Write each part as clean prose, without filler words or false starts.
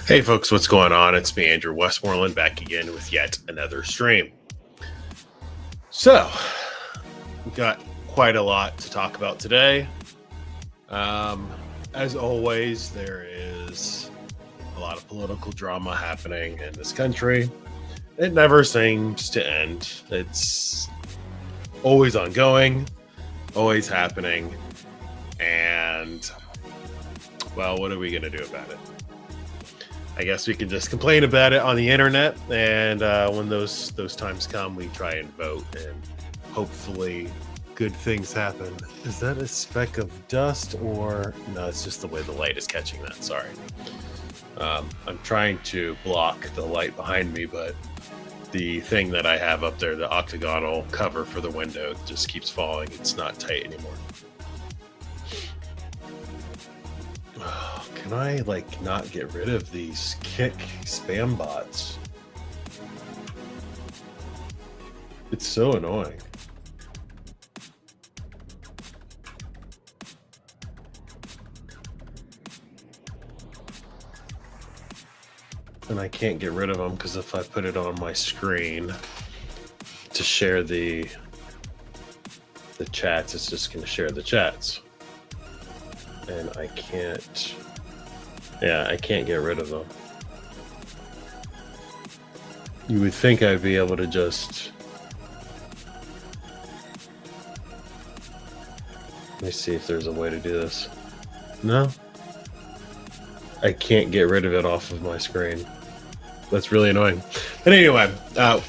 Hey folks, what's going on? It's me, Andrew Westmoreland, back again with yet another stream. So, we've got quite a lot to talk about today. As always, there is a lot of political drama happening in this country. It never seems to end. It's always ongoing, always happening, and, well, what are we going to do about it? I guess we can just complain about it on the internet, and when those times come, we try and vote, and hopefully good things happen. Is that a speck of dust, or no? It's just the way the light is catching that. Sorry. I'm trying to block the light behind me, but the thing that I have up there, the octagonal cover for the window, just keeps falling. It's not tight anymore. Can I, not get rid of these Kick spam bots? It's so annoying. And I can't get rid of them because if I put it on my screen to share the chats, it's just going to share the chats. And I can't... Yeah, I can't get rid of them. You would think I'd be able to just... Let me see if there's a way to do this. No? I can't get rid of it off of my screen. That's really annoying. But anyway,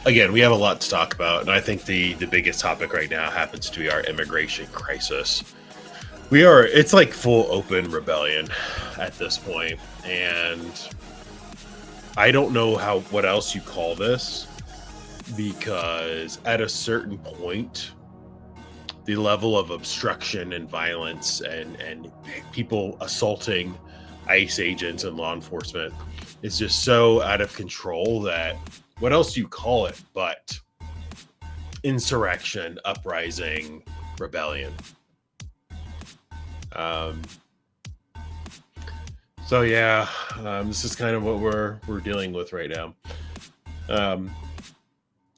again, we have a lot to talk about, and I think the biggest topic right now happens to be our immigration crisis. It's like full open rebellion at this point, and I don't know what else you call this, because at a certain point, the level of obstruction and violence and people assaulting ICE agents and law enforcement is just so out of control that what else do you call it but insurrection, uprising, rebellion. So yeah, this is kind of what we're dealing with right now.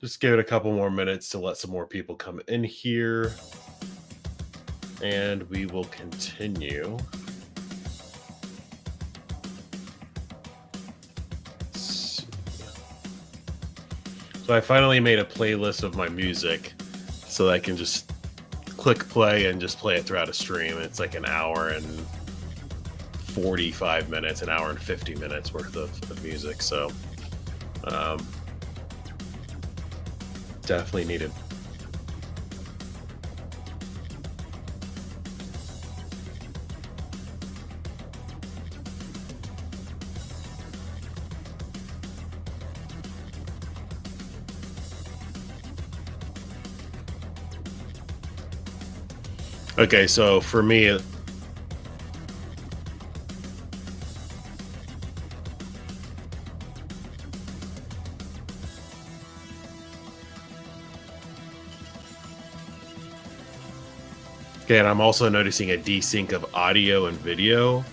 Just give it a couple more minutes to let some more people come in here, and we will continue. So I finally made a playlist of my music so that I can just click play and just play it throughout a stream. It's like an hour and 45 minutes, an hour and 50 minutes worth of music. So definitely needed. Okay, so for me, Okay, and I'm also noticing a desync of audio and video.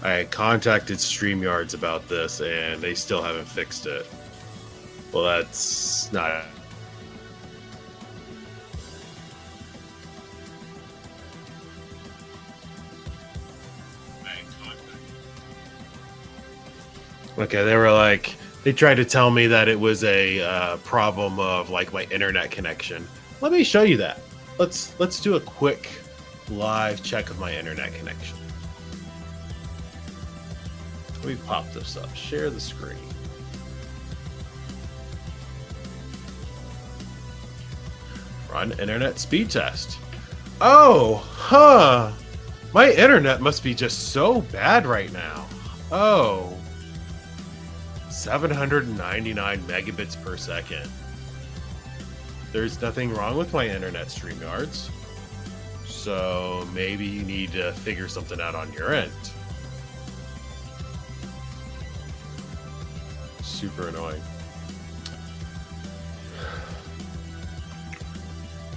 I contacted StreamYards about this, and they still haven't fixed it. Well, that's not. Okay, they tried to tell me that it was a problem of like my internet connection. Let me show you that. Let's do a quick live check of my internet connection. Let me pop this up. Share the screen. Run internet speed test. Oh, huh. My internet must be just so bad right now. Oh. 799 megabits per second. There's nothing wrong with my internet, StreamYards. So maybe you need to figure something out on your end. Super annoying.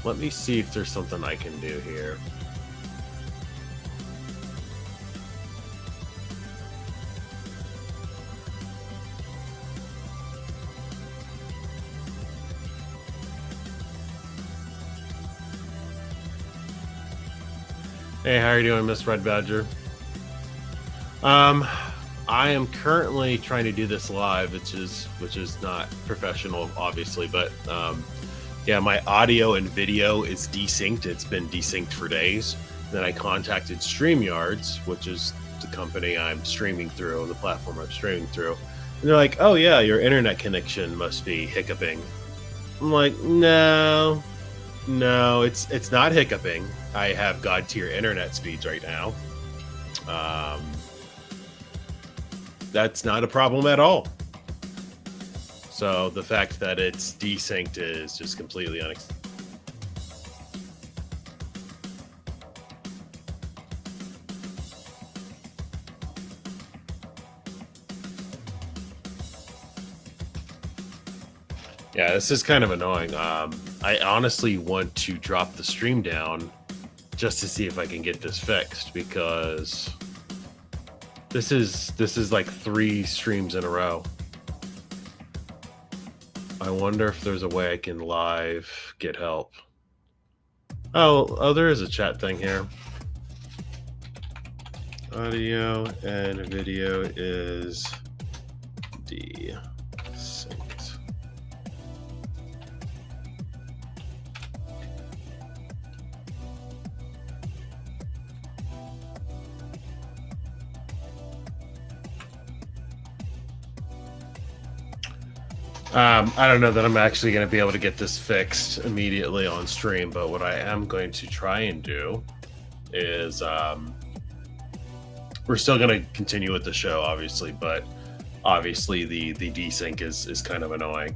Let me see if there's something I can do here. Hey, how are you doing, Miss Red Badger? I am currently trying to do this live, which is not professional, obviously, but yeah, my audio and video is desynced. It's been desynced for days. Then I contacted StreamYards, which is the company I'm streaming through, the platform I'm streaming through, and they're like, "Oh yeah, your internet connection must be hiccuping." I'm like, "No, it's not hiccuping. I have god tier internet speeds right now. That's not a problem at all." So the fact that it's desynced is just completely unacceptable. Yeah, this is kind of annoying. I honestly want to drop the stream down just to see if I can get this fixed, because this is like 3 streams in a row. I wonder if there's a way I can live get help. Oh, there is a chat thing here. Audio and video is desynced. I don't know that I'm actually going to be able to get this fixed immediately on stream, but what I am going to try and do is we're still going to continue with the show, obviously, but obviously the desync is kind of annoying.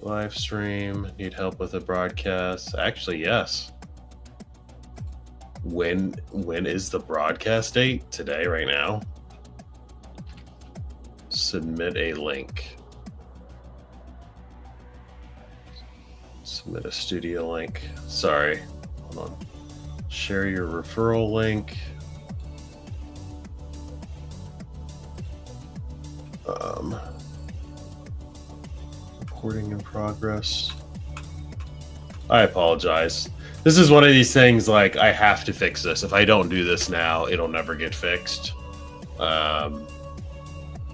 Live stream, need help with a broadcast? Actually, yes. When is the broadcast date? Today, right now? Submit a link. Submit a studio link. Sorry. Hold on. Share your referral link. Recording in progress. I apologize. This is one of these things, like, I have to fix this. If I don't do this now, it'll never get fixed. Yeah,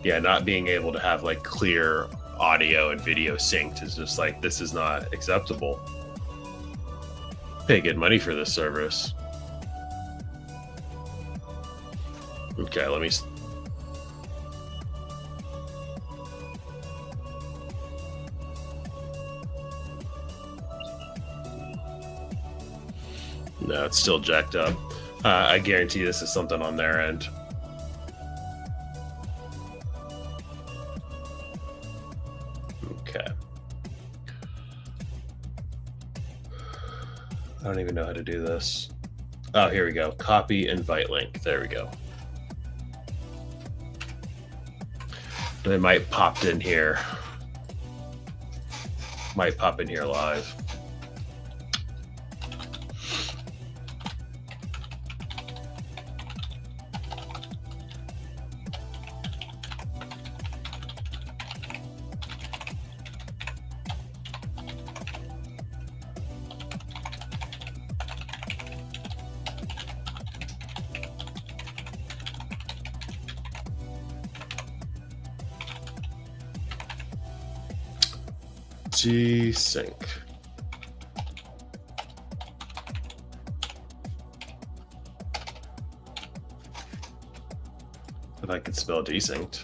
not being able to have, like, clear audio and video synced is just like, this is not acceptable. Pay good money for this service. Okay, let me... No, it's still jacked up. I guarantee this is something on their end. Okay. I don't even know how to do this. Oh, here we go. Copy invite link. There we go. It might popped in here. might pop in here live. G-Sync. If I could spell desynced.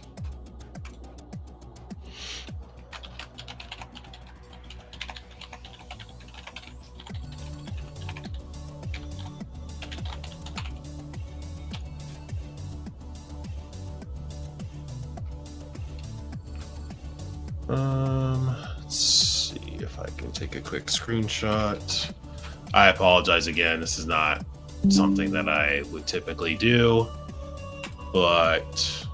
Let's see if I can take a quick screenshot. I apologize again. This is not something that I would typically do, but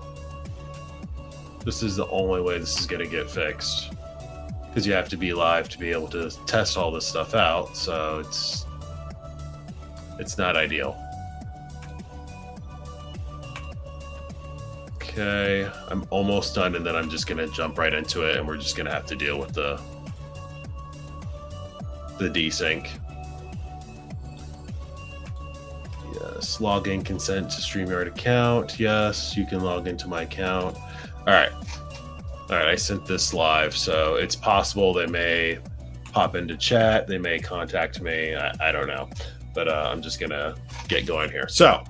this is the only way this is going to get fixed, because you have to be live to be able to test all this stuff out. So it's not ideal. Okay, I'm almost done, and then I'm just gonna jump right into it, and we're just gonna have to deal with the desync. Yes, login consent to StreamYard account. Yes, you can log into my account. All right, I sent this live, so it's possible they may pop into chat. They may contact me. I don't know, but I'm just gonna get going here. So.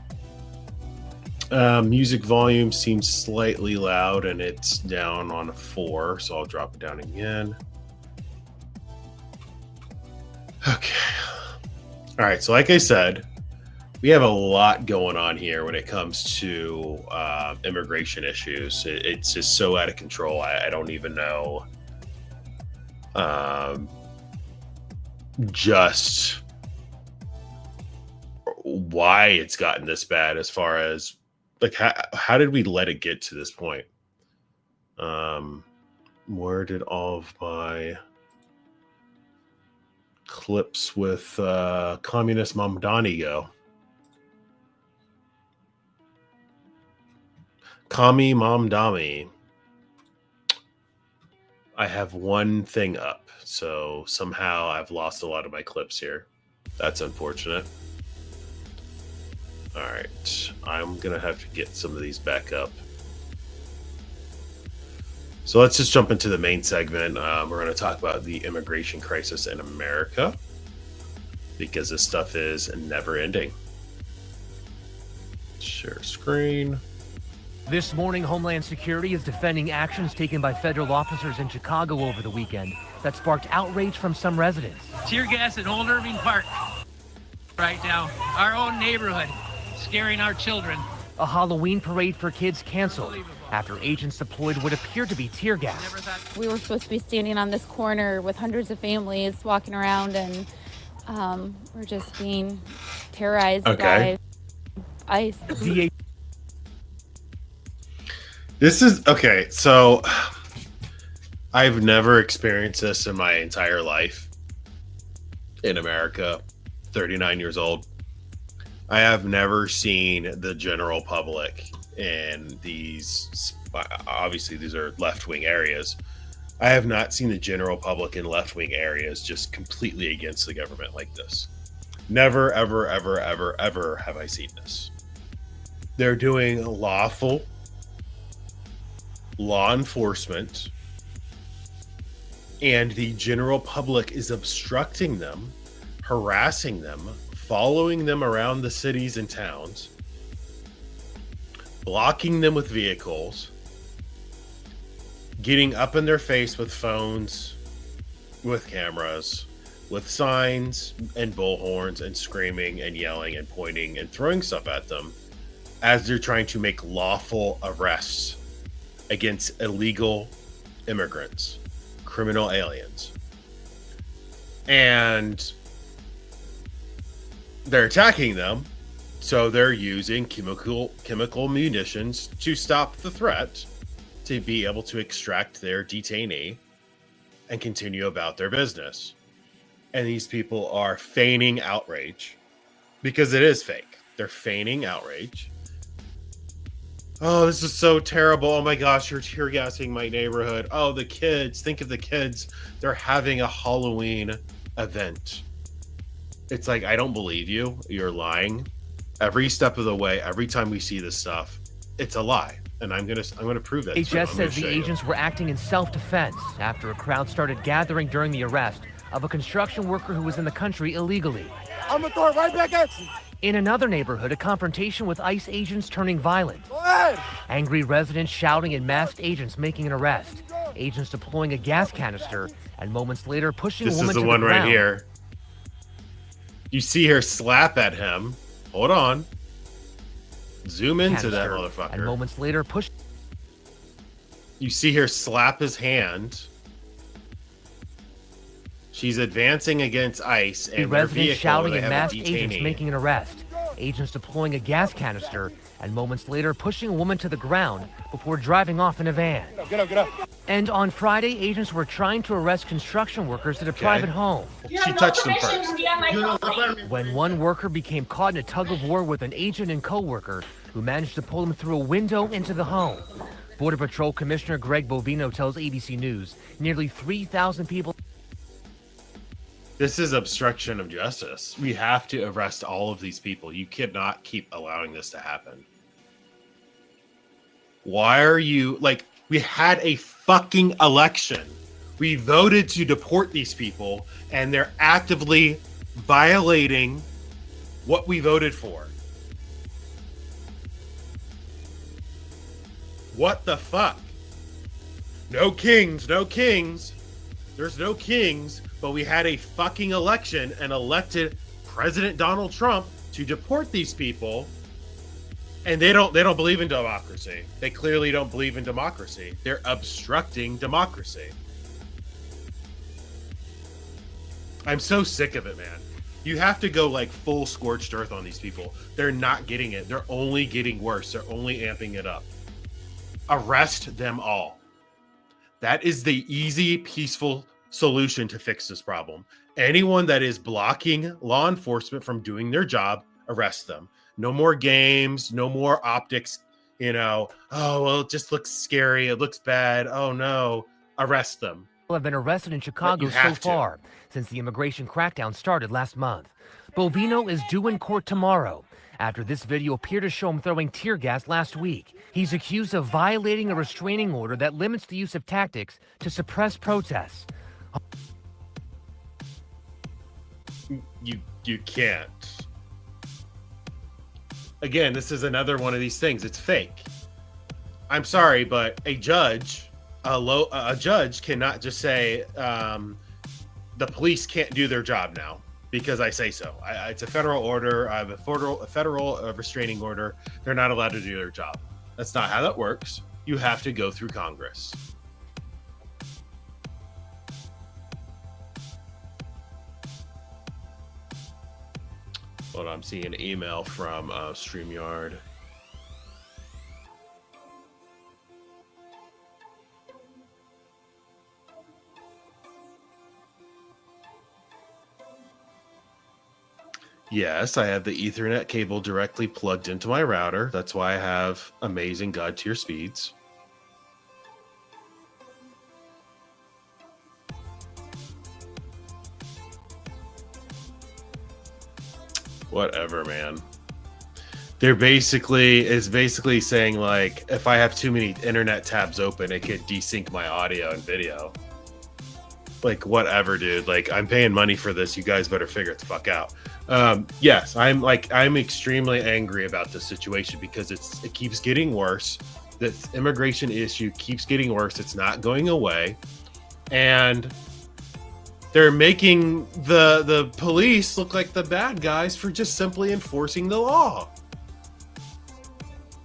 Music volume seems slightly loud, and it's down on a 4, so I'll drop it down again. Okay. All right, so like I said, we have a lot going on here when it comes to immigration issues. It's just so out of control. I don't even know just why it's gotten this bad, as far as like how did we let it get to this point? Where did all of my clips with communist Mamdani go? Kami Mamdani. I have one thing up, so somehow I've lost a lot of my clips here. That's unfortunate. All right, I'm gonna have to get some of these back up. So let's just jump into the main segment. We're gonna talk about the immigration crisis in America, because this stuff is never ending. Share screen. This morning, Homeland Security is defending actions taken by federal officers in Chicago over the weekend that sparked outrage from some residents. Tear gas at Old Irving Park right now, our own neighborhood. Scaring our children. A Halloween parade for kids canceled after agents deployed what appeared to be tear gas. We were supposed to be standing on this corner with hundreds of families walking around, and we're just being terrorized by ICE. This is okay. So I've never experienced this in my entire life in America. 39 years old. I have never seen the general public in these, obviously these are left-wing areas. I have not seen the general public in left-wing areas just completely against the government like this. Never, ever, ever, ever, ever have I seen this. They're doing lawful law enforcement, and the general public is obstructing them, harassing them, following them around the cities and towns, blocking them with vehicles, getting up in their face with phones, with cameras, with signs and bullhorns, and screaming and yelling and pointing and throwing stuff at them as they're trying to make lawful arrests against illegal immigrants, criminal aliens. And they're attacking them, so they're using chemical munitions to stop the threat, to be able to extract their detainee and continue about their business. And these people are feigning outrage because it is fake. They're feigning outrage. Oh, this is so terrible. Oh my gosh, you're tear gassing my neighborhood. Oh, the kids. Think of the kids. They're having a Halloween event. It's like, I don't believe you. You're lying. Every step of the way, every time we see this stuff, it's a lie. And I'm gonna prove that. HS says the agents were acting in self-defense after a crowd started gathering during the arrest of a construction worker who was in the country illegally. I'm gonna throw it right back at you. In another neighborhood, a confrontation with ICE agents turning violent. Go ahead. Angry residents shouting and masked agents making an arrest. Agents deploying a gas canister and moments later pushing a woman to the ground. This is the one right here. You see her slap at him. Hold on. Zoom into that motherfucker. And moments later push. You see her slap his hand. She's advancing against ICE and residents shouting and masked agents making an arrest. Agents deploying a gas canister and moments later pushing a woman to the ground before driving off in a van. Get up, get up. And on Friday, agents were trying to arrest construction workers at a private home. She touched him first. When one worker became caught in a tug of war with an agent and co-worker who managed to pull him through a window into the home. Border Patrol Commissioner Greg Bovino tells ABC News nearly 3,000 people. This is obstruction of justice. We have to arrest all of these people. You cannot keep allowing this to happen. Why are you, like, we had a fucking election. We voted to deport these people, and they're actively violating what we voted for. What the fuck? No kings, no kings. There's no kings, but we had a fucking election and elected President Donald Trump to deport these people. And they don't believe in democracy. They clearly don't believe in democracy. They're obstructing democracy. I'm so sick of it, man. You have to go like full scorched earth on these people. They're not getting it. They're only getting worse. They're only amping it up. Arrest them all. That is the easy, peaceful solution to fix this problem. Anyone that is blocking law enforcement from doing their job, arrest them. No more games, no more optics, oh, well, it just looks scary. It looks bad. Oh, no. Arrest them. People have been arrested in Chicago so far since the immigration crackdown started last month. Bovino is due in court tomorrow after this video appeared to show him throwing tear gas last week. He's accused of violating a restraining order that limits the use of tactics to suppress protests. You can't. Again, this is another one of these things. It's fake. I'm sorry, but a judge cannot just say the police can't do their job now because I say so. It's a federal order. I have a federal restraining order. They're not allowed to do their job. That's not how that works. You have to go through Congress. Hold on, I'm seeing an email from StreamYard. Yes, I have the Ethernet cable directly plugged into my router. That's why I have amazing God tier speeds. Whatever, man. They're basically saying like, if I have too many internet tabs open, it could desync my audio and video. Like, whatever, dude. Like, I'm paying money for this. You guys better figure it the fuck out. Yes, I'm extremely angry about this situation because it keeps getting worse. This immigration issue keeps getting worse. It's not going away. And they're making the police look like the bad guys for just simply enforcing the law.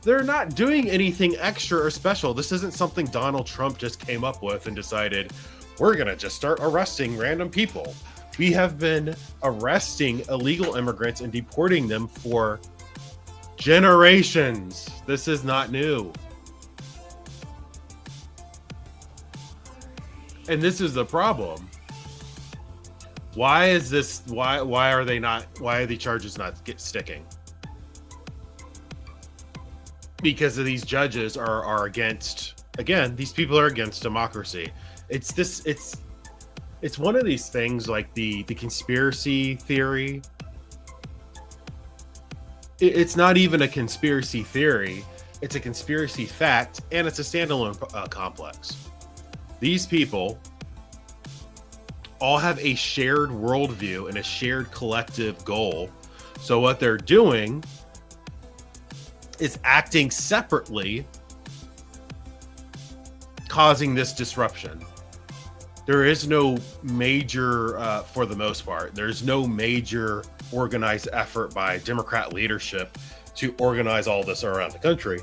They're not doing anything extra or special. This isn't something Donald Trump just came up with and decided, we're going to just start arresting random people. We have been arresting illegal immigrants and deporting them for generations. This is not new. And this is the problem. Why is this? Why are they not? Why are the charges not sticking? Because of these judges are against. Again, these people are against democracy. It's one of these things like the conspiracy theory. It's not even a conspiracy theory. It's a conspiracy fact, and it's a standalone complex. These people all have a shared worldview and a shared collective goal. So what they're doing is acting separately, causing this disruption. There is no major, for the most part, there's no major organized effort by Democrat leadership to organize all this around the country.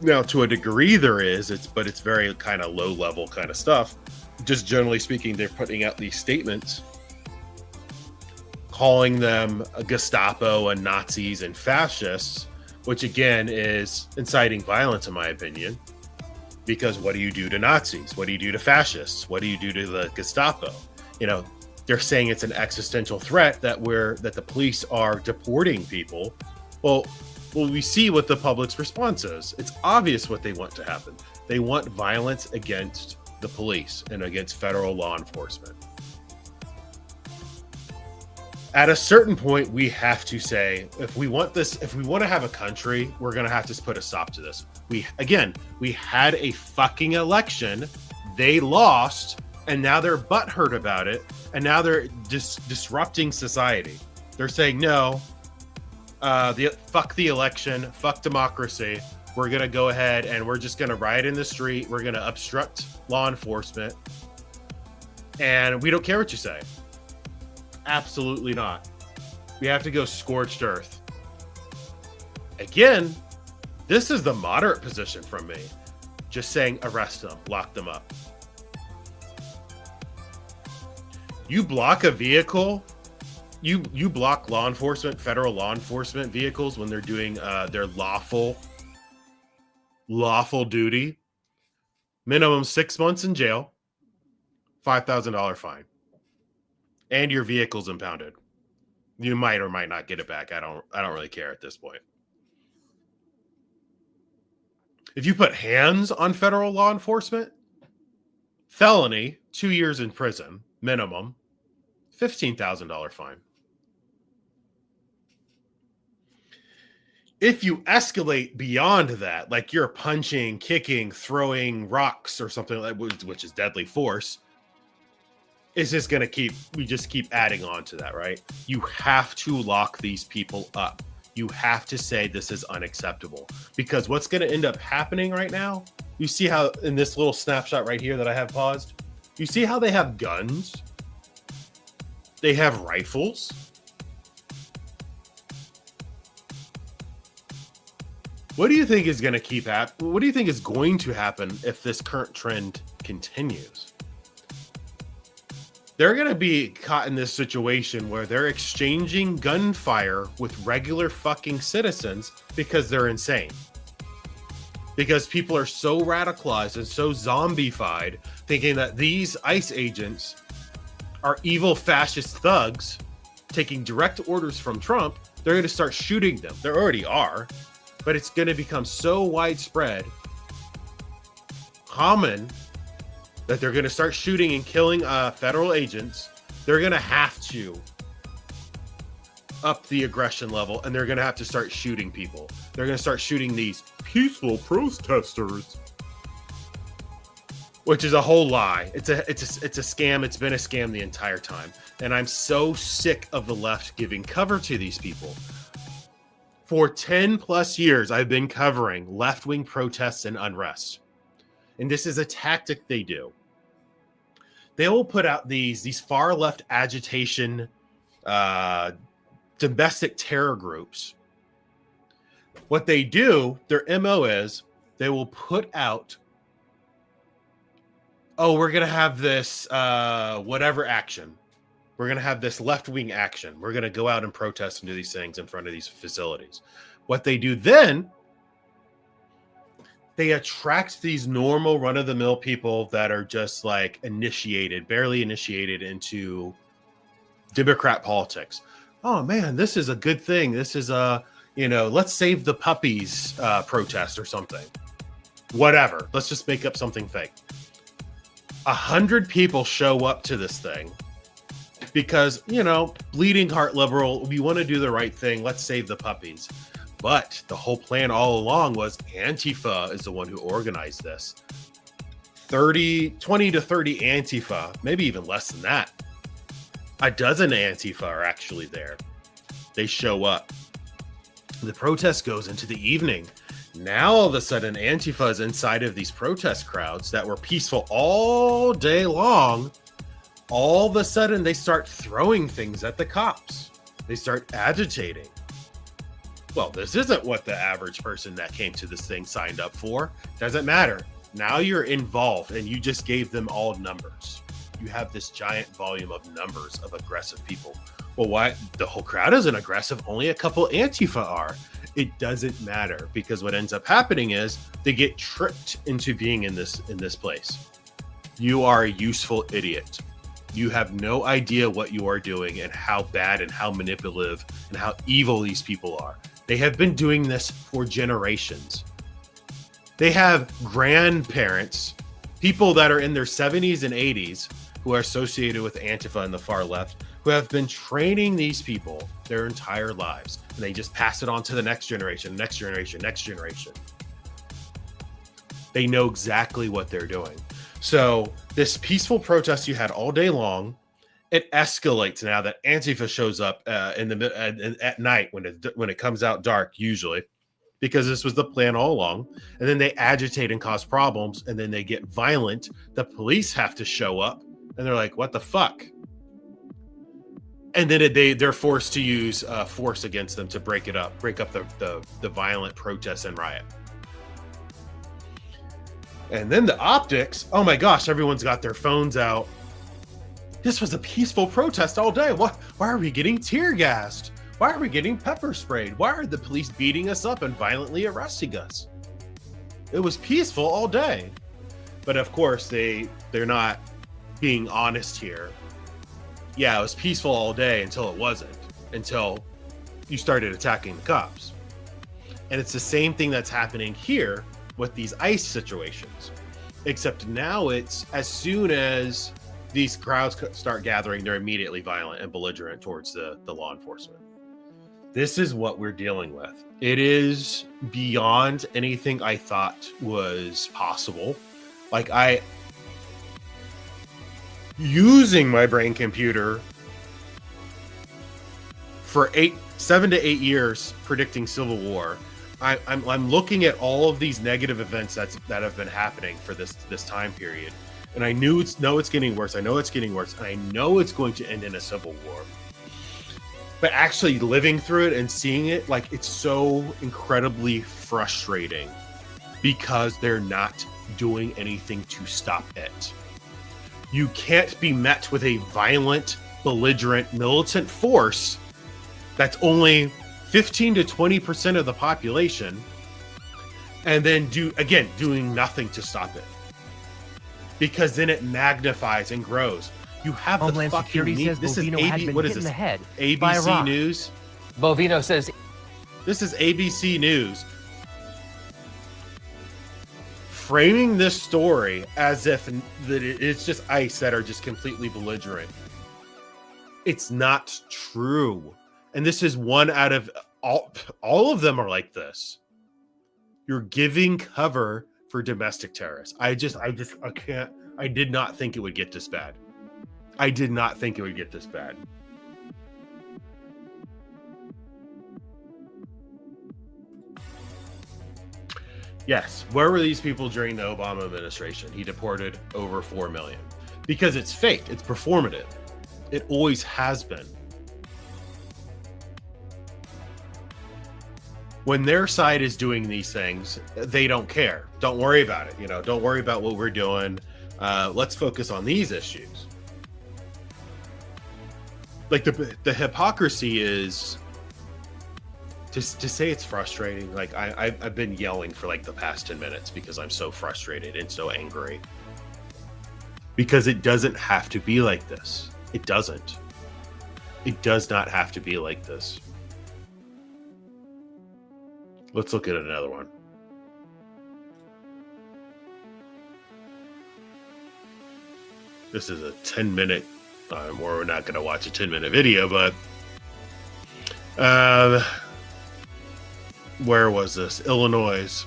Now, to a degree there is, but it's very kind of low level kind of stuff. Just generally speaking, they're putting out these statements calling them a Gestapo and Nazis and fascists, which again is inciting violence in my opinion. Because what do you do to Nazis? What do you do to fascists? What do you do to the Gestapo? You know, they're saying it's an existential threat that the police are deporting people. Well, we see what the public's response is. It's obvious what they want to happen. They want violence against the police and against federal law enforcement. At a certain point, we have to say, if we want to have a country, we're going to have to put a stop to this. We had a fucking election. They lost, and now they're butthurt about it. And now they're disrupting society. They're saying, no, fuck the election, fuck democracy. We're going to go ahead and we're just going to riot in the street. We're going to obstruct law enforcement. And we don't care what you say. Absolutely not. We have to go scorched earth. Again, this is the moderate position from me. Just saying arrest them, lock them up. You block a vehicle, you block law enforcement, federal law enforcement vehicles when they're doing their lawful duty. Minimum 6 months in jail, $5,000 fine. And your vehicle's impounded. You might or might not get it back. I don't really care at this point. If you put hands on federal law enforcement, felony, 2 years in prison, minimum, $15,000 fine. If you escalate beyond that, like you're punching, kicking, throwing rocks or something like which is deadly force, it's just going to we just keep adding on to that, right? You have to lock these people up. You have to say this is unacceptable, because what's going to end up happening right now, you see how in this little snapshot right here that I have paused, you see how they have guns, they have rifles. What do you think is going to what do you think is going to happen if this current trend continues? They're going to be caught in this situation where they're exchanging gunfire with regular fucking citizens because they're insane. Because people are so radicalized and so zombified, thinking that these ICE agents are evil fascist thugs taking direct orders from Trump. They're going to start shooting them. They already are, but it's going to become so widespread, common, that they're going to start shooting and killing federal agents. They're going to have to up the aggression level, and they're going to have to start shooting people. They're going to start shooting these peaceful protesters, which is a whole lie. It's a scam. It's been a scam the entire time. And I'm so sick of the left giving cover to these people. For 10 plus years, I've been covering left-wing protests and unrest. And this is a tactic they do. They will put out these far left agitation, domestic terror groups. What they do, their MO is, they will put out, we're going to have this whatever action. We're going to have this left-wing action. We're going to go out and protest and do these things in front of these facilities. What they do then they attract these normal run-of-the-mill people that are just like barely initiated into Democrat politics. Oh man, this is a good thing. This is let's save the puppies protest or something. Whatever. Let's just make up something fake. 100 people show up to this thing because, bleeding heart liberal, we want to do the right thing. Let's save the puppies. But the whole plan all along was Antifa is the one who organized this. 20 to 30 Antifa, maybe even less than that. A dozen Antifa are actually there. They show up. The protest goes into the evening. Now, all of a sudden, Antifa is inside of these protest crowds that were peaceful all day long. All of a sudden, they start throwing things at the cops. They start agitating. Well, this isn't what the average person that came to this thing signed up for. Doesn't matter. Now you're involved, and you just gave them all numbers. You have this giant volume of numbers of aggressive people. Well, why? The whole crowd isn't aggressive. Only a couple Antifa are. It doesn't matter, because what ends up happening is they get tricked into being in this place. You are a useful idiot. You have no idea what you are doing and how bad and how manipulative and how evil these people are. They have been doing this for generations. They have grandparents, people that are in their 70s and 80s who are associated with Antifa and the far left, who have been training these people their entire lives. And they just pass it on to the next generation, next generation, next generation. They know exactly what they're doing. So this peaceful protest you had all day long, it escalates now that Antifa shows up at night when it comes out dark, usually, because this was the plan all along. And then they agitate and cause problems, and then they get violent. The police have to show up, and they're like, what the fuck? And then they're forced to use force against them to break up the violent protests and riot. And then the optics, oh my gosh, everyone's got their phones out. This was a peaceful protest all day. Why are we getting tear gassed? Why are we getting pepper sprayed? Why are the police beating us up and violently arresting us? It was peaceful all day. But of course, they're not being honest here. Yeah, it was peaceful all day until it wasn't, until you started attacking the cops. And it's the same thing that's happening here with these ICE situations, except now it's as soon as these crowds start gathering, they're immediately violent and belligerent towards the law enforcement. This is what we're dealing with. It is beyond anything I thought was possible. Using my brain computer for 7 to 8 years predicting civil war, I'm looking at all of these negative events that have been happening for this time period, and I know it's getting worse. I know it's getting worse, and I know it's going to end in a civil war. But actually living through it and seeing it, it's so incredibly frustrating because they're not doing anything to stop it. You can't be met with a violent, belligerent, militant force that's only 15 to 20% of the population, and then doing nothing to stop it. Because then it magnifies and grows. You have Homeland the Security fucking... says This is Bovino had been hit in the head by a ABC rock. News. Bovino says This is ABC News framing this story as if that it's just ICE that are just completely belligerent. It's not true. And this is one out of all of them are like this. You're giving cover for domestic terrorists. I can't. I did not think it would get this bad. I did not think it would get this bad. Yes, where were these people during the Obama administration? He deported over 4 million. Because it's fake, it's performative. It always has been. When their side is doing these things, they don't care. Don't worry about it. Don't worry about what we're doing. Let's focus on these issues. The hypocrisy is to say it's frustrating, like I've been yelling for like the past 10 minutes because I'm so frustrated and so angry. Because it doesn't have to be like this. It doesn't. It does not have to be like this. Let's look at another one. This is a 10-minute, or we're not going to watch a 10-minute video, but where was this? Illinois.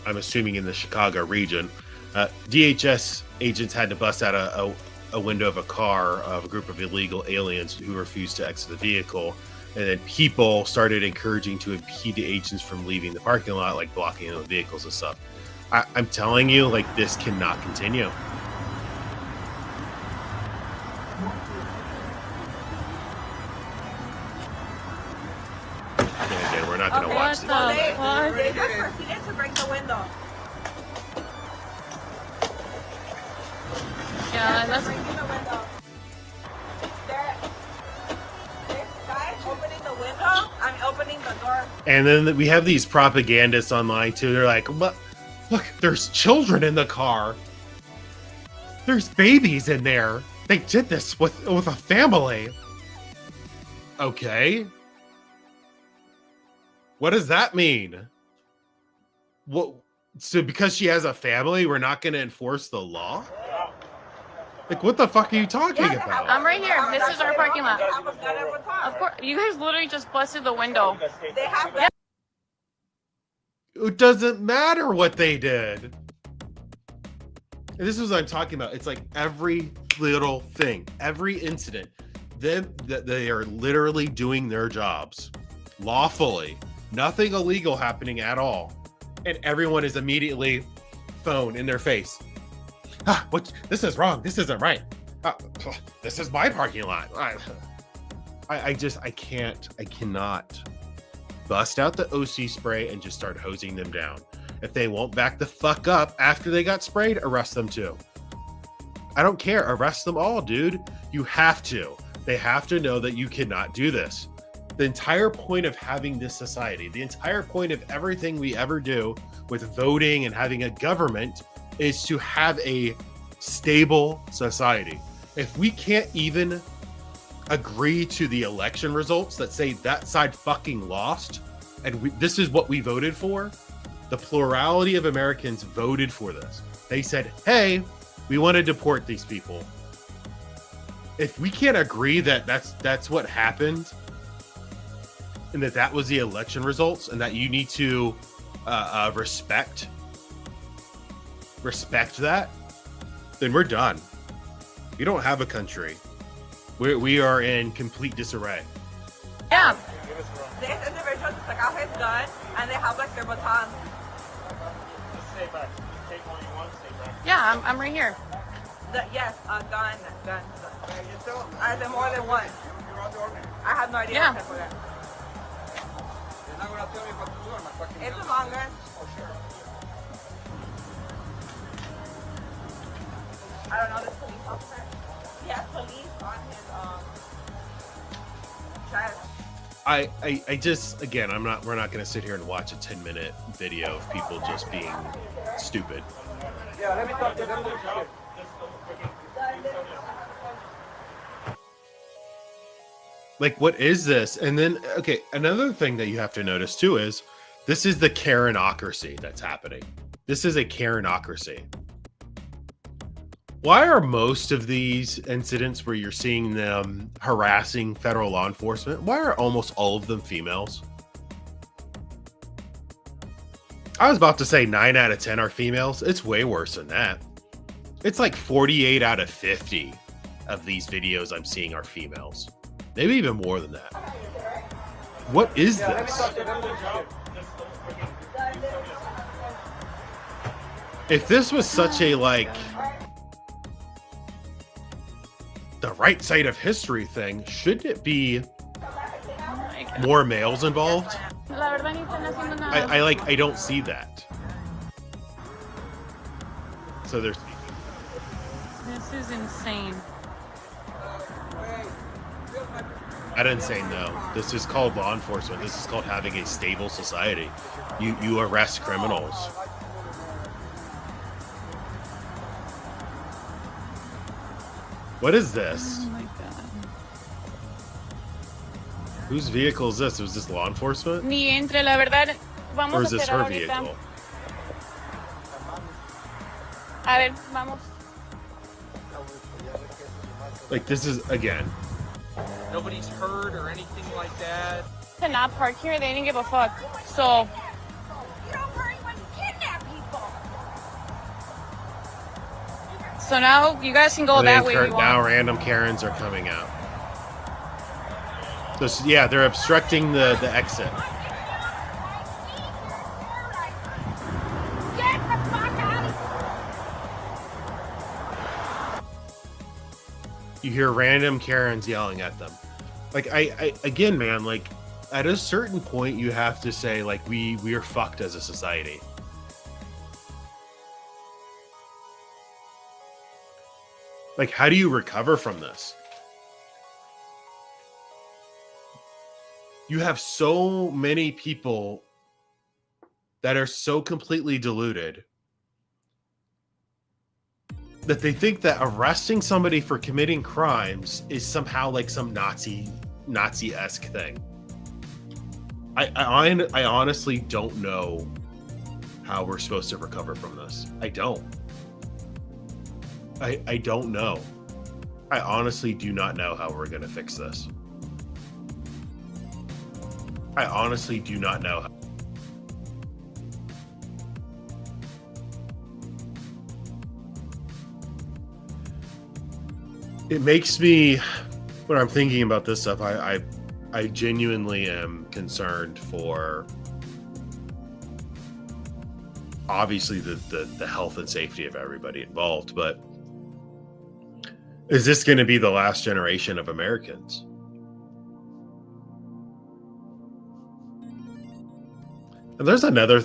I'm assuming in the Chicago region. DHS agents had to bust out a window of a car of a group of illegal aliens who refused to exit the vehicle. And then people started encouraging to impede the agents from leaving the parking lot, like blocking the vehicles and stuff. I'm telling you, like, this cannot continue. Again, we're not going to watch this. They proceeded to break the window. Yeah, that's breaking the window. This guy's opening the window. I'm opening the door. And then we have these propagandists online too. They're like, "What? Look, there's children in the car. There's babies in there. They did this with a family." Okay. What does that mean? What? So because she has a family, we're not going to enforce the law? Like, what the fuck are you talking about? I'm right here. This is our parking lot. Of course, you guys literally just busted the window. They have Yeah. It doesn't matter what they did. And this is what I'm talking about. It's like every little thing, every incident, that they are literally doing their jobs lawfully, nothing illegal happening at all, and everyone is immediately phone in their face. What? This is wrong. This isn't right. This is my parking lot. I cannot bust out the OC spray and just start hosing them down. If they won't back the fuck up after they got sprayed, arrest them too. I don't care. Arrest them all, dude. You have to. They have to know that you cannot do this. The entire point of having this society, the entire point of everything we ever do with voting and having a government is to have a stable society. If we can't even agree to the election results that say that side fucking lost, and this is what we voted for, the plurality of Americans voted for this. They said, hey, we want to deport these people. If we can't agree that that's what happened, and that was the election results, and that you need to respect that, then we're done. We don't have a country. We are in complete disarray. Yeah. This individual just took out his gun and they have like their baton. Yeah, I'm right here. Yes, gun. I said more than one. I have no idea Yeah. what type of gun. It's a long gun. I don't know this police officer. He has police on his chest. I just, again, we're not going to sit here and watch a 10-minute video of people just being stupid. Yeah, let me talk to them. Like, what is this? And then, okay, another thing that you have to notice too is this is the Karenocracy that's happening. This is a Karenocracy. Why are most of these incidents where you're seeing them harassing federal law enforcement, why are almost all of them females? I was about to say 9 out of 10 are females. It's way worse than that. It's like 48 out of 50 of these videos I'm seeing are females. Maybe even more than that. What is this? If this was such a, like, the right side of history thing, shouldn't it be more males involved? I don't see that. So there's... This is insane. I didn't say no. This is called law enforcement. This is called having a stable society. You arrest criminals. What is this? Oh my god. Whose vehicle is this? Was this law enforcement? Ni entre, la verdad. Vamos Or a is this esperar her ahorita. vehicle? A ver, vamos. Like, this is, again, Nobody's hurt or anything like that. To not park here, they didn't give a fuck. So, You don't hurry when you kidnap people. so now you guys can go that way if you now want. random Karens are coming out. So, yeah, they're obstructing the exit. Get the fuck out of here. You hear random Karens yelling at them. Like, I again, man, like, at a certain point, you have to say, like, we are fucked as a society. Like, how do you recover from this? You have so many people that are so completely deluded that they think that arresting somebody for committing crimes is somehow like some Nazi-esque thing. I honestly don't know how we're supposed to recover from this. I don't. I don't know. I honestly do not know how we're going to fix this. I honestly do not know how. It makes me, when I'm thinking about this stuff, I genuinely am concerned for obviously the health and safety of everybody involved, but is this going to be the last generation of Americans? And there's another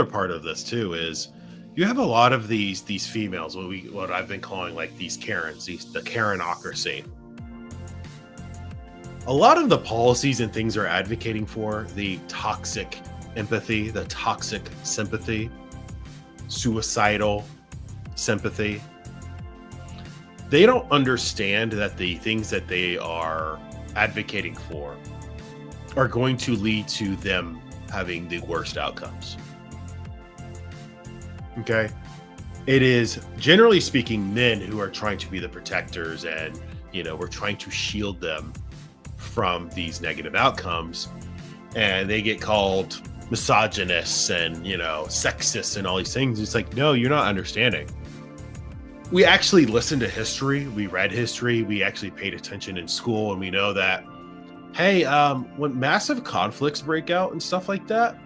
part of this too is you have a lot of these females, what I've been calling like these Karens, the Karenocracy. A lot of the policies and things they're advocating for, the toxic empathy, the toxic sympathy, suicidal sympathy, they don't understand that the things that they are advocating for are going to lead to them having the worst outcomes. Okay? It is, generally speaking, men who are trying to be the protectors and, we're trying to shield them from these negative outcomes. And they get called misogynists and, sexists and all these things. It's like, no, you're not understanding. We actually listened to history. We read history. We actually paid attention in school. And we know that, hey, when massive conflicts break out and stuff like that,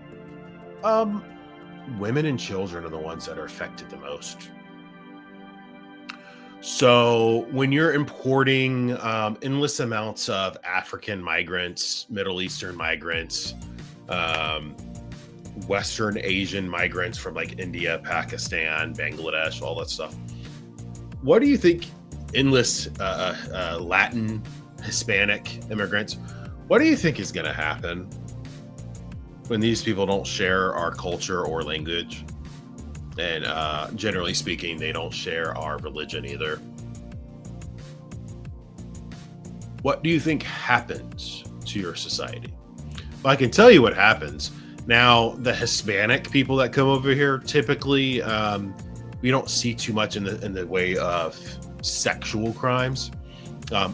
women and children are the ones that are affected the most. So when you're importing endless amounts of African migrants, Middle Eastern migrants, Western Asian migrants from like India, Pakistan, Bangladesh, all that stuff, what do you think endless Latin, Hispanic immigrants, what do you think is going to happen when these people don't share our culture or language? And generally speaking, they don't share our religion either. What do you think happens to your society? Well, I can tell you what happens. Now, the Hispanic people that come over here, typically, we don't see too much in the way of sexual crimes.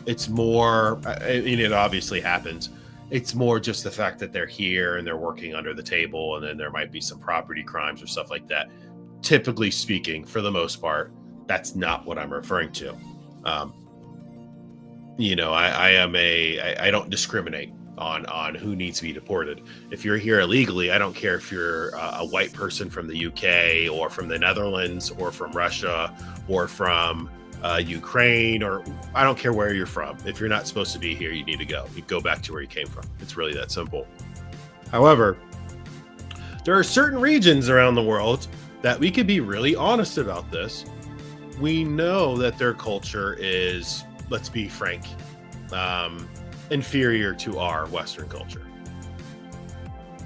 It's more, it obviously happens. It's more just the fact that they're here and they're working under the table, and then there might be some property crimes or stuff like that. Typically speaking, for the most part, that's not what I'm referring to. I don't discriminate on who needs to be deported. If you're here illegally, I don't care if you're a white person from the UK or from the Netherlands or from Russia or from Ukraine, or I don't care where you're from. If you're not supposed to be here, you need to go. You go back to where you came from. It's really that simple. However, there are certain regions around the world that we could be really honest about this. We know that their culture is, let's be frank, inferior to our Western culture.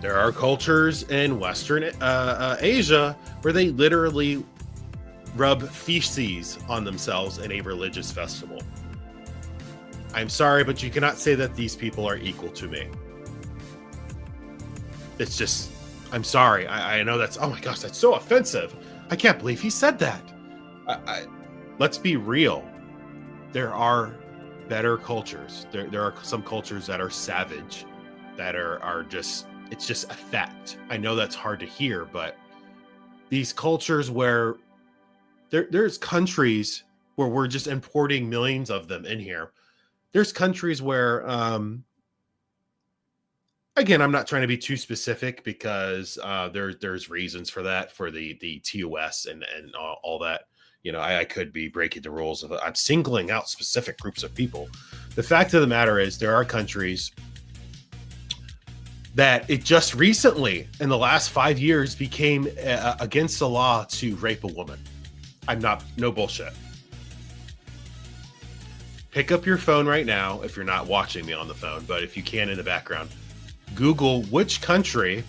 There are cultures in Western Asia where they literally rub feces on themselves in a religious festival. I'm sorry, but you cannot say that these people are equal to me. It's just, I'm sorry. I know that's, oh my gosh, that's so offensive. I can't believe he said that. Let's be real. There are better cultures. There are some cultures that are savage, that are just, it's just a fact. I know that's hard to hear, but these cultures where there's countries where we're just importing millions of them in here. There's countries where, again, I'm not trying to be too specific because there's reasons for that, for the TOS and all that. You know, I could be breaking the rules of, I'm singling out specific groups of people. The fact of the matter is there are countries that it just recently, in the last 5 years, became against the law to rape a woman. No bullshit. Pick up your phone right now if you're not watching me on the phone, but if you can in the background, Google which country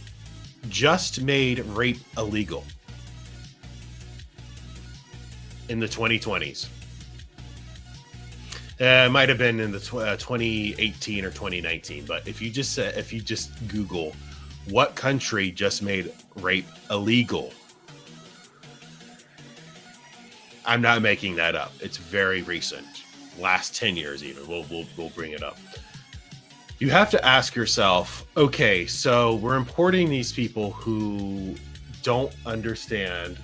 just made rape illegal in the 2020s. It might have been in the 2018 or 2019, but if you just Google what country just made rape illegal, I'm not making that up. It's very recent, last 10 years even. We'll bring it up. You have to ask yourself, okay, so we're importing these people who don't understand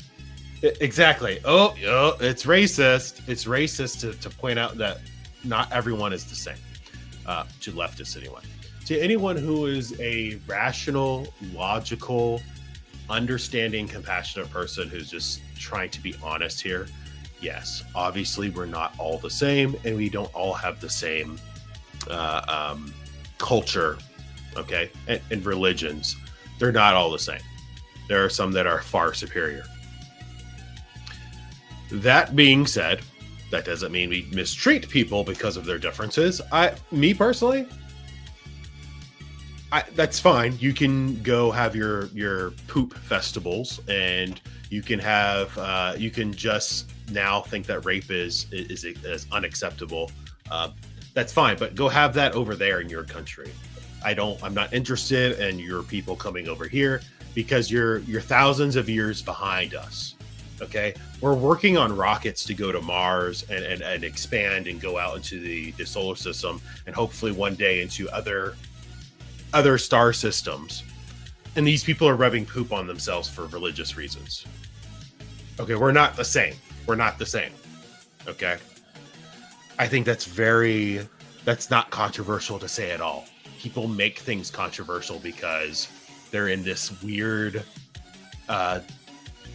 exactly. Oh, it's racist. It's racist to point out that not everyone is the same, to leftists anyway. To anyone who is a rational, logical, understanding, compassionate person who's just trying to be honest here, yes, obviously we're not all the same, and we don't all have the same culture, okay, and religions. They're not all the same. There are some that are far superior. That being said, that doesn't mean we mistreat people because of their differences. Me personally, that's fine. You can go have your poop festivals, and you can have you can just now think that rape is unacceptable. That's fine, but go have that over there in your country. I'm not interested in your people coming over here because you're thousands of years behind us. Okay, we're working on rockets to go to Mars and expand and go out into the solar system, and hopefully one day into other star systems. And these people are rubbing poop on themselves for religious reasons. Okay, we're not the same. We're not the same. Okay, I think that's not controversial to say at all. People make things controversial because they're in this weird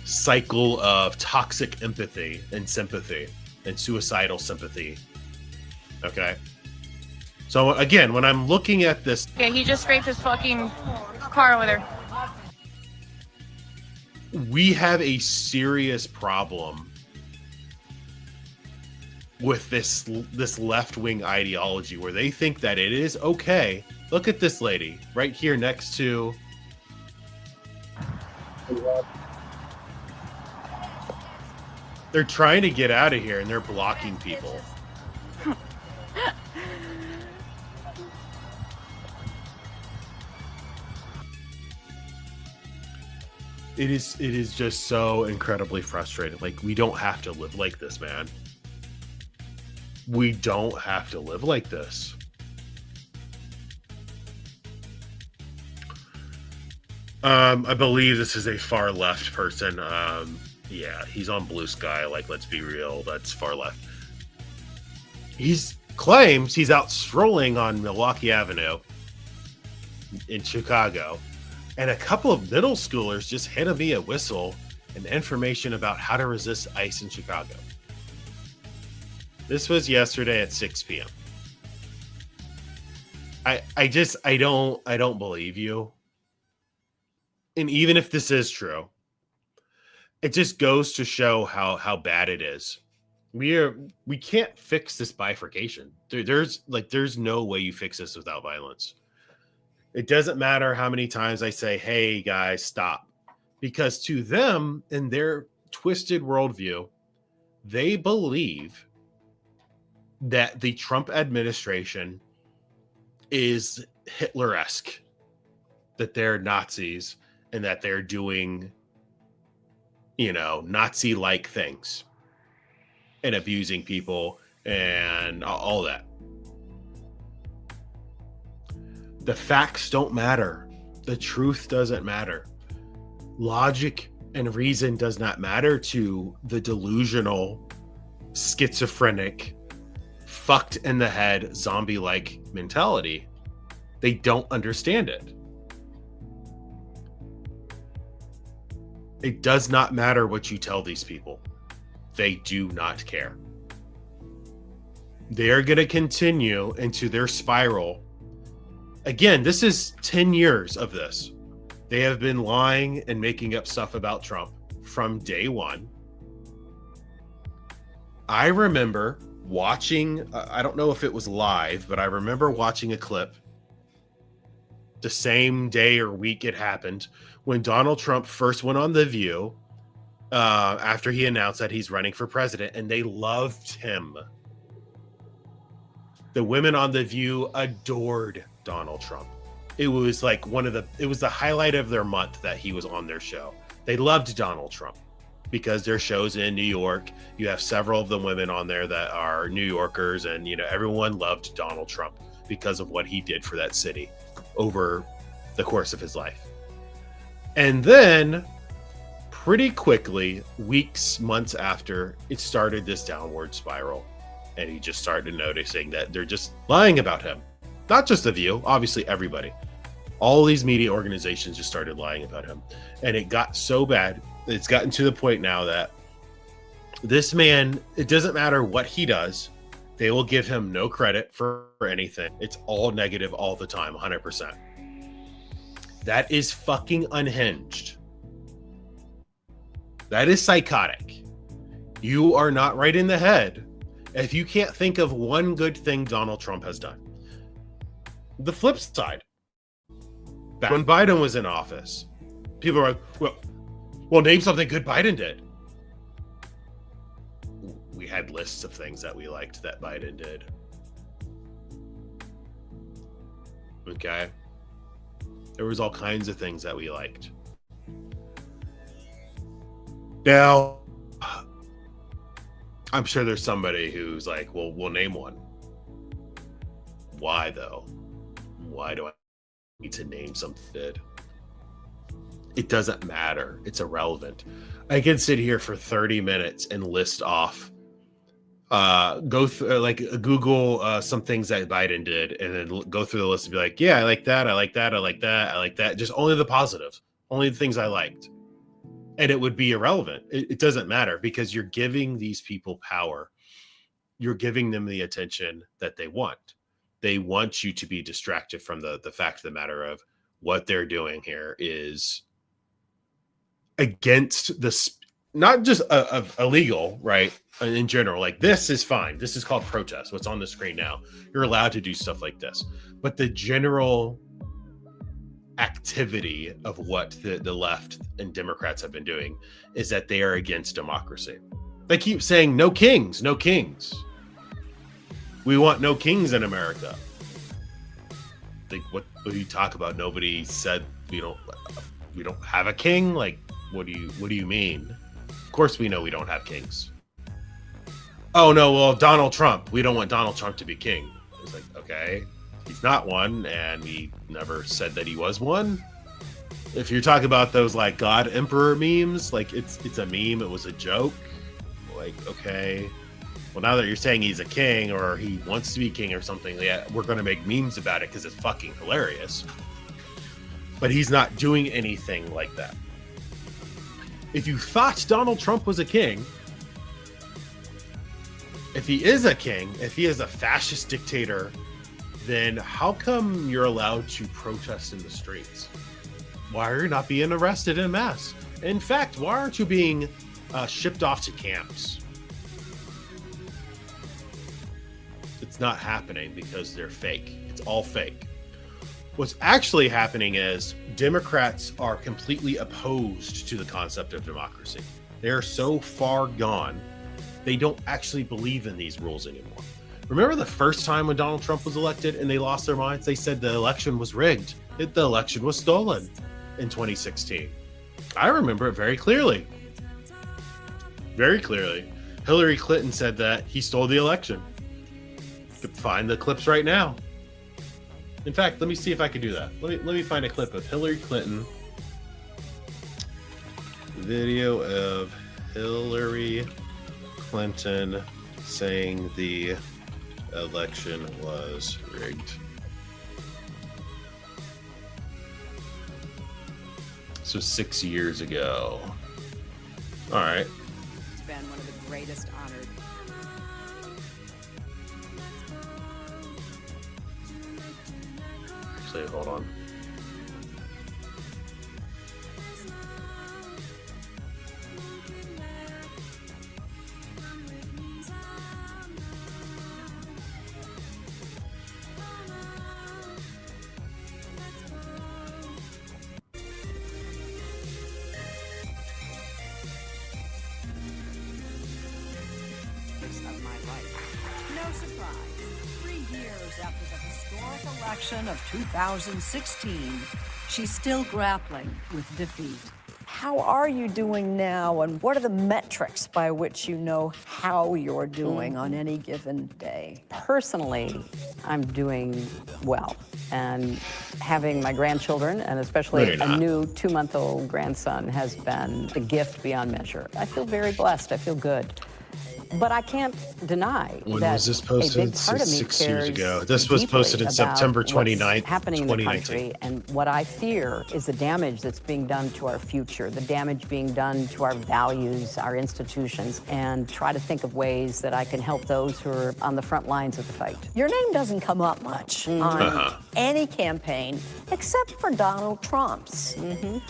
cycle of toxic empathy and sympathy and suicidal sympathy. Okay. So again, when I'm looking at this, Okay, he just scraped his fucking car over there. we have a serious problem with this left-wing ideology where they think that it is okay. Look at this lady right here next to they're trying to get out of here and they're blocking people. It is just so incredibly frustrating. Like, we don't have to live like this, man. We don't have to live like this. I believe this is a far left person. Yeah, he's on Blue Sky. Like, let's be real, that's far left. Claims he's out strolling on Milwaukee Avenue in Chicago, and a couple of middle schoolers just handed me a whistle and information about how to resist ICE in Chicago. This was yesterday at 6 p.m. I don't believe you. And even if this is true, it just goes to show how bad it is. We can't fix this bifurcation. There's no way you fix this without violence. It doesn't matter how many times I say, hey guys, stop. Because to them, in their twisted worldview, they believe that the Trump administration is Hitler-esque, that they're Nazis and that they're doing, Nazi-like things and abusing people and all that. The facts don't matter. The truth doesn't matter. Logic and reason does not matter to the delusional, schizophrenic, fucked in the head, zombie-like mentality. They don't understand it. It does not matter what you tell these people. They do not care. They are going to continue into their spiral. Again, this is 10 years of this. They have been lying and making up stuff about Trump from day one. I remember watching, I don't know if it was live, but I remember watching a clip the same day or week it happened when Donald Trump first went on The View after he announced that he's running for president, and they loved him. The women on The View adored Donald Trump. It was like it was the highlight of their month that he was on their show. They loved Donald Trump because their show's in New York. You have several of the women on there that are New Yorkers, and everyone loved Donald Trump because of what he did for that city over the course of his life. And then pretty quickly, weeks, months after, it started this downward spiral. And he just started noticing that they're just lying about him. Not just The View, obviously everybody. All these media organizations just started lying about him. And it got so bad, it's gotten to the point now that this man, it doesn't matter what he does, they will give him no credit for anything. It's all negative all the time, 100%. That is fucking unhinged. That is psychotic. You are not right in the head if you can't think of one good thing Donald Trump has done. The flip side, back when Biden was in office, people were like, well, name something good Biden did. We had lists of things that we liked that Biden did. Okay. There was all kinds of things that we liked. Now, I'm sure there's somebody who's like, well, we'll name one. Why, though? Why do I need to name something good? It doesn't matter. It's irrelevant. I can sit here for 30 minutes and list off, go through, Google some things that Biden did, and then go through the list and be like, yeah, I like that. I like that. I like that. I like that. Just only the positives, only the things I liked. And it would be irrelevant. It doesn't matter because you're giving these people power. You're giving them the attention that they want. They want you to be distracted from the fact of the matter of what they're doing here is against this, not just illegal, right? In general, like this is fine. This is called protest. What's on the screen now. You're allowed to do stuff like this. But the general activity of what the left and Democrats have been doing is that they are against democracy. They keep saying no kings, no kings. We want no kings in America. Like what do you talk about? Nobody said we don't have a king. Like what do you mean? Of course we know we don't have kings. Oh no, well Donald Trump. We don't want Donald Trump to be king. It's like, okay, he's not one, and we never said that he was one. If you're talking about those like God Emperor memes, like it's a meme, it was a joke. Like, okay. Well, now that you're saying he's a king or he wants to be king or something, yeah, we're going to make memes about it because it's fucking hilarious. But he's not doing anything like that. If you thought Donald Trump was a king, if he is a king, if he is a fascist dictator, then how come you're allowed to protest in the streets? Why are you not being arrested en masse? In fact, why aren't you being shipped off to camps? It's not happening because they're fake. It's all fake. What's actually happening is Democrats are completely opposed to the concept of democracy. They're so far gone, they don't actually believe in these rules anymore. Remember the first time when Donald Trump was elected and they lost their minds? They said the election was rigged, that the election was stolen in 2016. I remember it very clearly. Very clearly. Hillary Clinton said that he stole the election. You could find the clips right now. In fact, let me see if I can do that. Let me find a clip of Hillary Clinton. Video of Hillary Clinton saying the election was rigged. So 6 years ago. All right. It's been one of the greatest honors. Actually, hold on. Of my life. No surprise. 3 years after the historic election of 2016, she's still grappling with defeat. How are you doing now, and what are the metrics by which you know how you're doing on any given day? Personally, I'm doing well, and having my grandchildren, and especially a new 2-month-old grandson, has been a gift beyond measure. I feel very blessed. I feel good. But I can't deny when that was this posted? a big part of me 6 years cares ago. This was posted in September 29th, happening in the 2019. country, and what I fear is the damage that's being done to our future, the damage being done to our values, our institutions, and try to think of ways that I can help those who are on the front lines of the fight. Your name doesn't come up much on any campaign except for Donald Trump's.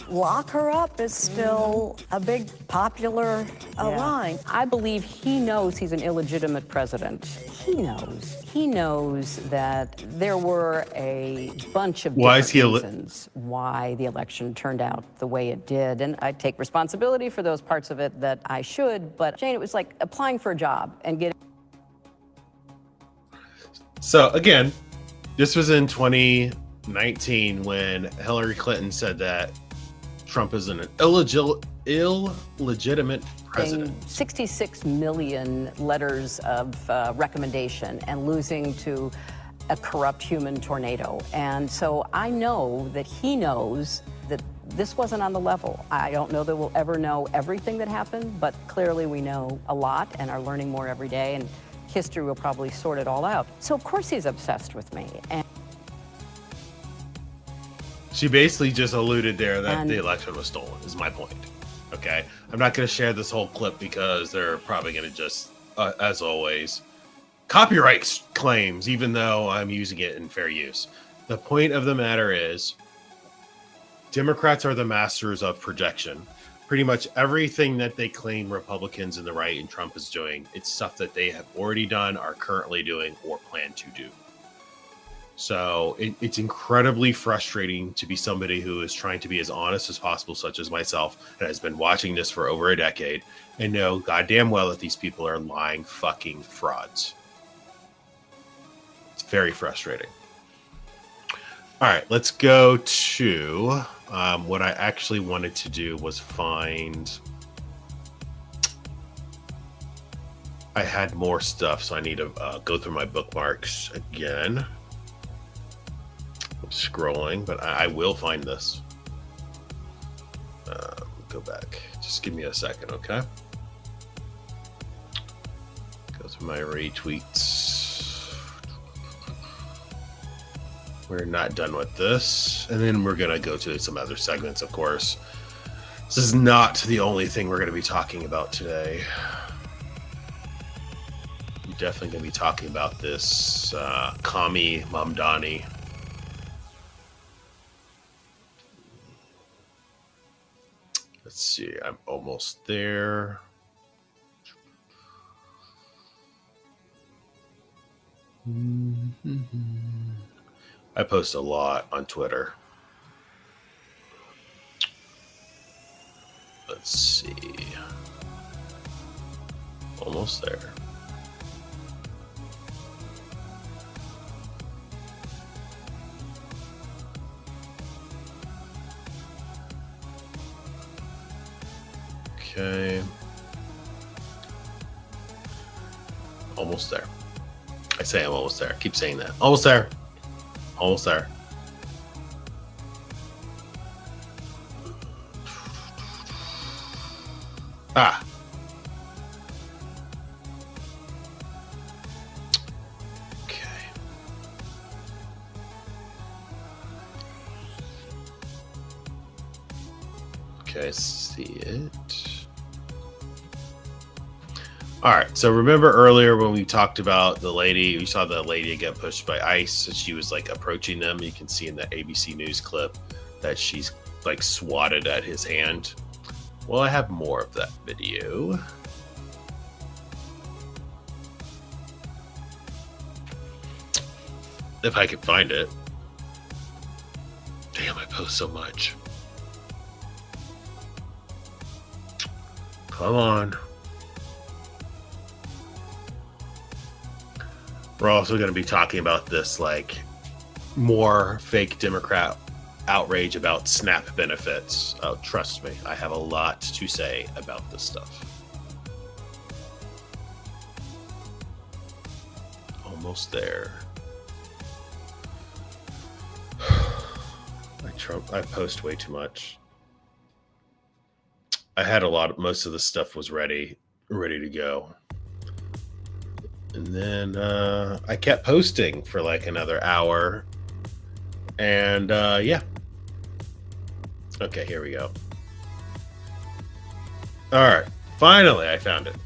Lock her up is still a big popular line. I believe he knows he's an illegitimate president. He knows that there were a bunch of reasons why the election turned out the way it did. And I take responsibility for those parts of it that I should. But Jane, it was like applying for a job and getting. So again, this was in 2019 when Hillary Clinton said that Trump is an illegitimate president. 66 million letters of recommendation and losing to a corrupt human tornado. And so I know that he knows that this wasn't on the level. I don't know that we'll ever know everything that happened, but clearly we know a lot and are learning more every day, and history will probably sort it all out. So of course he's obsessed with me. And she basically just alluded there that the election was stolen, is my point. Okay? I'm not going to share this whole clip because they're probably going to just, as always, copyright claims, even though I'm using it in fair use. The point of the matter is, Democrats are the masters of projection. Pretty much everything that they claim Republicans and the right and Trump is doing, it's stuff that they have already done, are currently doing, or plan to do. So it's incredibly frustrating to be somebody who is trying to be as honest as possible, such as myself, that has been watching this for over a decade, and know goddamn well that these people are lying fucking frauds. It's very frustrating. All right, let's go to what I actually wanted to do was find. I had more stuff, so I need to go through my bookmarks again. I'm scrolling, but I will find this. Go back. Just give me a second, okay? Go through my retweets. We're not done with this. And then we're going to go to some other segments, of course. This is not the only thing we're going to be talking about today. I'm definitely going to be talking about this Kami Mamdani. Let's see, I'm almost there. I post a lot on Twitter. Let's see. Almost there. Okay. Almost there. I say I'm almost there. I keep saying that. Almost there. Almost there. Ah. Okay. Okay, I see it. All right, so remember earlier when we talked about the lady, we saw the lady get pushed by ICE, and she was like approaching them. You can see in that ABC News clip that she's like swatted at his hand. Well, I have more of that video. If I can find it. Damn, I post so much. Come on. We're also going to be talking about this, like, more fake Democrat outrage about SNAP benefits. Oh, trust me, I have a lot to say about this stuff. Almost there. I post way too much. I had most of the stuff was ready to go. And then I kept posting for like another hour. And yeah. Okay, here we go. All right. Finally, I found it.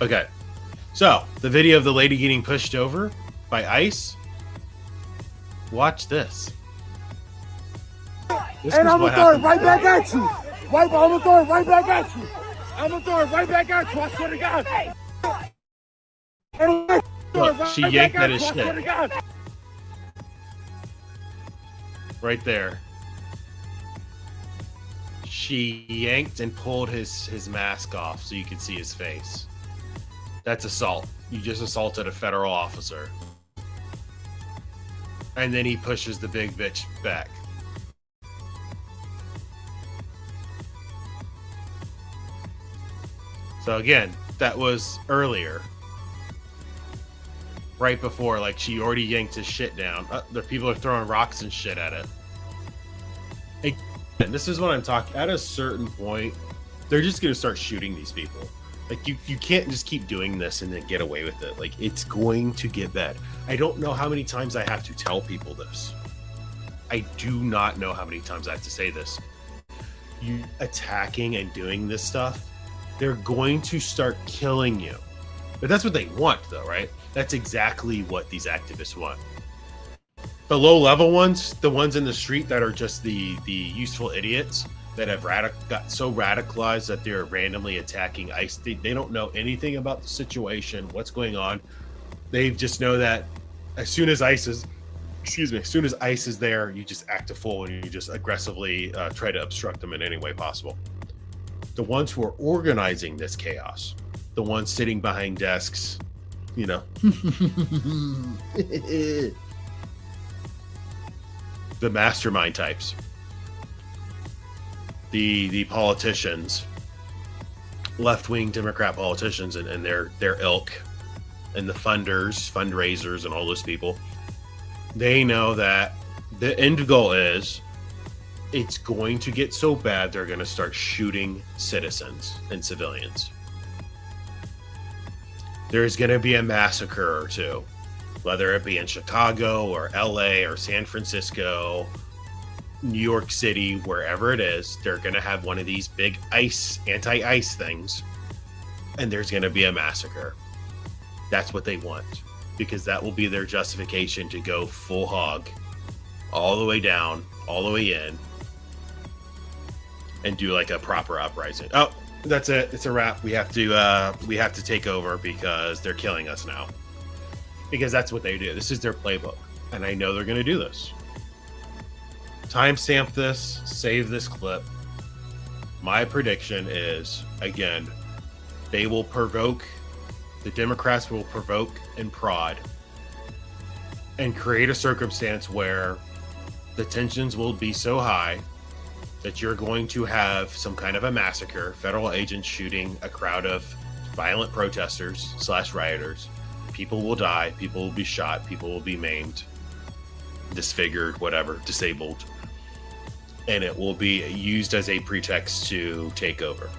Okay. So, the video of the lady getting pushed over by ICE. Watch this. And I'm gonna throw it right back at you. I'm gonna throw it right back at you. I'm gonna throw it right back at you. I swear to God. Look, she yanked at his shit. Right there. She yanked and pulled his mask off so you could see his face. That's assault. You just assaulted a federal officer. And then he pushes the big bitch back. So again, that was earlier. Right before, like, she already yanked his shit down. The people are throwing rocks and shit at it. And this is what I'm talking. At a certain point, they're just going to start shooting these people. Like, you can't just keep doing this and then get away with it. Like, it's going to get bad. I don't know how many times I have to tell people this. I do not know how many times I have to say this. You attacking and doing this stuff, they're going to start killing you. But that's what they want, though, right? That's exactly what these activists want. The low-level ones, the ones in the street that are just the useful idiots that have got so radicalized that they're randomly attacking ICE. They don't know anything about the situation, what's going on. They just know that as soon as ICE is there, you just act a fool and you just aggressively try to obstruct them in any way possible. The ones who are organizing this chaos, the ones sitting behind desks, you know, the mastermind types, the politicians, left-wing Democrat politicians and their ilk, and the fundraisers, and all those people, they know that the end goal is it's going to get so bad they're going to start shooting citizens and civilians. There's going to be a massacre or two, whether it be in Chicago or LA or San Francisco, New York City, wherever it is. They're going to have one of these big anti-ICE things, and there's going to be a massacre. That's what they want, because that will be their justification to go full hog, all the way down, all the way in, and do like a proper uprising. Oh, that's it. It's a wrap. We have to take over because they're killing us now. because that's what they do. This is their playbook, and I know they're going to do this. Timestamp this, save this clip. My prediction is, again, they will provoke, the Democrats will provoke and prod and create a circumstance where the tensions will be so high that you're going to have some kind of a massacre, federal agents shooting a crowd of violent protesters / rioters. People will die, people will be shot, people will be maimed, disfigured, whatever, disabled. And it will be used as a pretext to take over.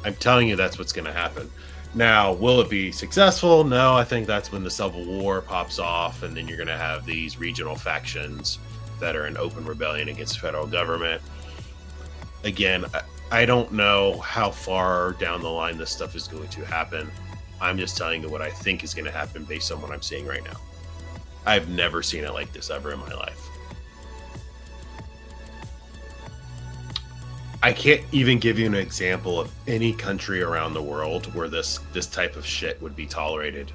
I'm telling you, that's what's going to happen. Now, will it be successful? No, I think that's when the Civil War pops off, and then you're going to have these regional factions that are in open rebellion against the federal government. Again, I don't know how far down the line this stuff is going to happen. I'm just telling you what I think is going to happen based on what I'm seeing right now. I've never seen it like this ever in my life. I can't even give you an example of any country around the world where this type of shit would be tolerated,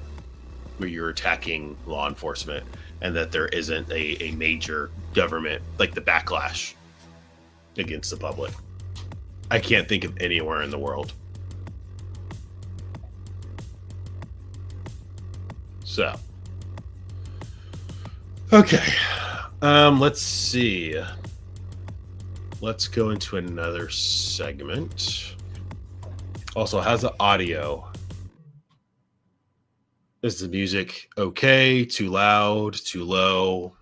where you're attacking law enforcement and that there isn't a major government, like the backlash against the public. I can't think of anywhere in the world. So, okay. Let's see. Let's go into another segment. Also, how's the audio? Is the music okay? Too loud? Too low?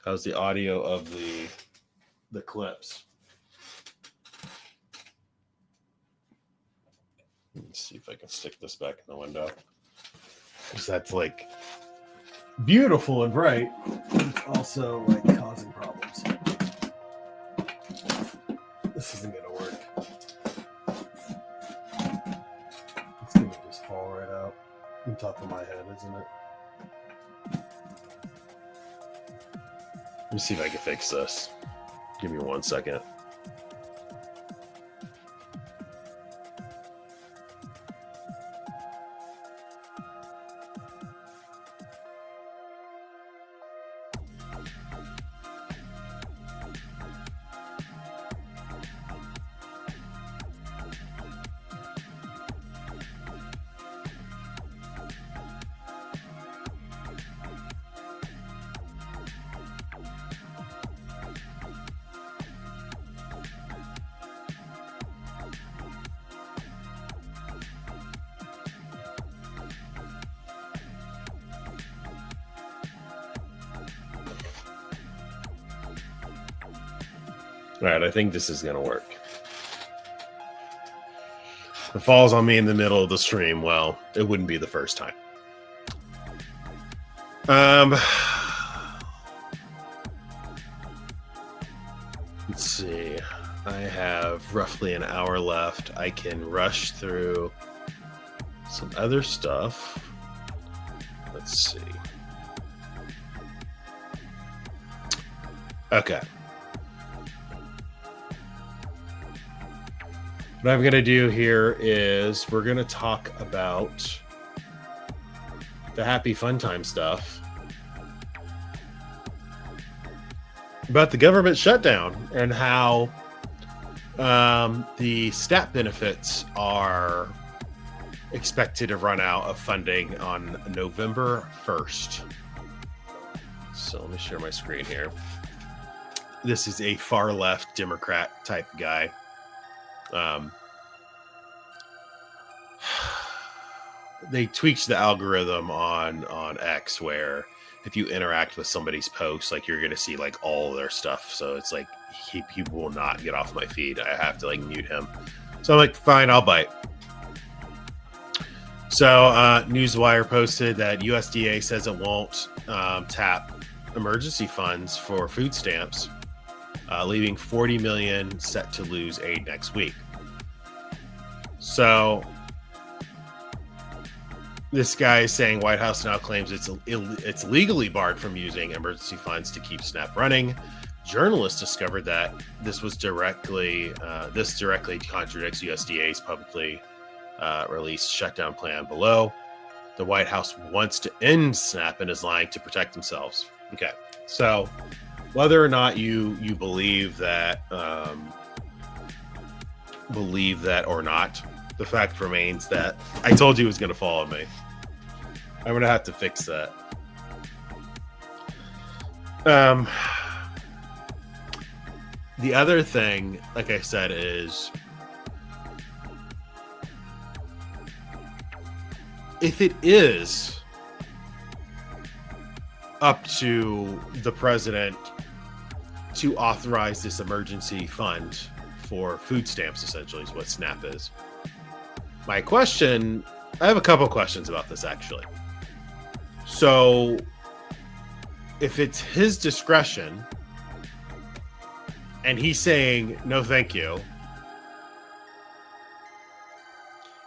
How's the audio of the clips? Let's see if I can stick this back in the window. Because that's like beautiful and bright. Also like causing problems. This isn't gonna work. It's gonna just fall right out on top of my head, isn't it? Let me see if I can fix this. Give me 1 second. All right, I think this is going to work. If it falls on me in the middle of the stream, well, it wouldn't be the first time. Let's see. I have roughly an hour left. I can rush through some other stuff. Let's see. Okay. What I'm going to do here is we're going to talk about the happy fun time stuff, about the government shutdown and how the SNAP benefits are expected to run out of funding on November 1st. So let me share my screen here. This is a far left Democrat type guy. They tweaked the algorithm on X where if you interact with somebody's post, like you're going to see like all their stuff. So it's like he will not get off my feed. I have to like mute him. So I'm like, fine, I'll bite. So Newswire posted that USDA says it won't tap emergency funds for food stamps, leaving 40 million set to lose aid next week. So this guy is saying White House now claims it's legally barred from using emergency funds to keep SNAP running. Journalists discovered that this directly contradicts USDA's publicly released shutdown plan below. the White House wants to end SNAP and is lying to protect themselves. Okay, so whether or not you believe that or not, the fact remains that I told you it was going to follow me. I'm going to have to fix that. The other thing, like I said, is if it is up to the president to authorize this emergency fund for food stamps, essentially, is what SNAP is. I have a couple questions about this, actually. So, if it's his discretion and he's saying, no, thank you,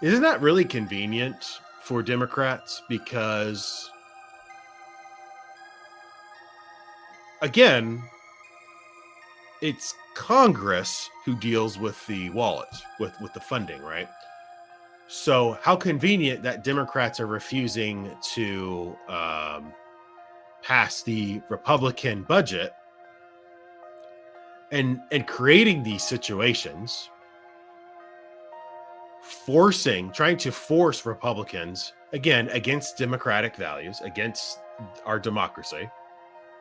isn't that really convenient for Democrats? Because, again, it's Congress who deals with the wallet, with the funding, right? So how convenient that Democrats are refusing to pass the Republican budget and creating these situations, trying to force Republicans, again, against democratic values, against our democracy,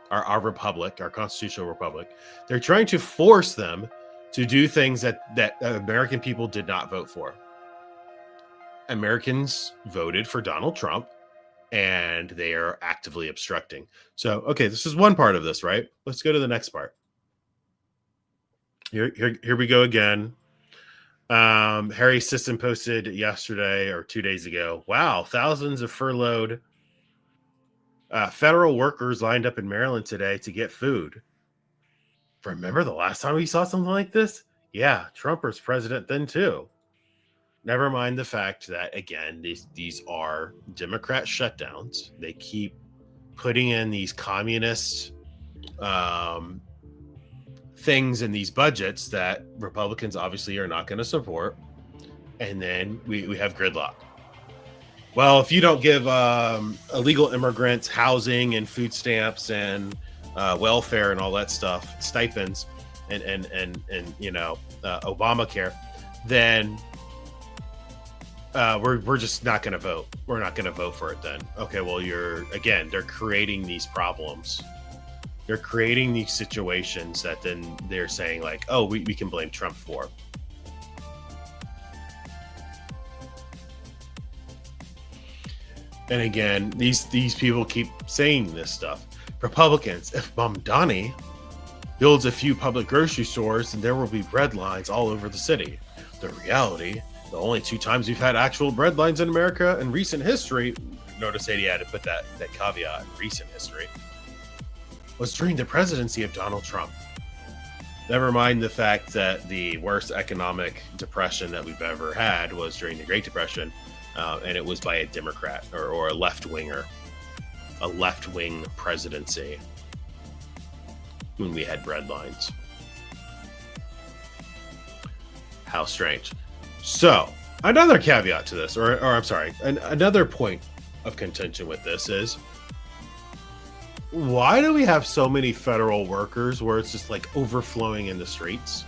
our republic, our constitutional republic. They're trying to force them to do things that American people did not vote for. Americans voted for Donald Trump, and they are actively obstructing. So, okay, this is one part of this, right? Let's go to the next part. Here we go again. Harry Sisson posted yesterday or 2 days ago, wow, thousands of furloughed federal workers lined up in Maryland today to get food. Remember the last time we saw something like this? Yeah, Trump was president then too. Never mind the fact that, again, these are Democrat shutdowns. They keep putting in these communist things in these budgets that Republicans obviously are not going to support. And then we have gridlock. Well, if you don't give illegal immigrants housing and food stamps and welfare and all that stuff, stipends and Obamacare, then we're just not going to vote. We're not going to vote for it then. Okay, well, they're creating these problems. They're creating these situations that then they're saying like, oh, we can blame Trump for. And again, these people keep saying this stuff. Republicans, if Mamdani builds a few public grocery stores, then there will be bread lines all over the city. The reality, the only 2 times we've had actual bread lines in America in recent history, notice that he had to put that caveat, recent history, was during the presidency of Donald Trump. Never mind the fact that the worst economic depression that we've ever had was during the Great Depression, and it was by a Democrat or a left-winger, a left-wing presidency when we had bread lines. How strange. So, another caveat to this, or I'm sorry, another point of contention with this is, why do we have so many federal workers where it's just like overflowing in the streets?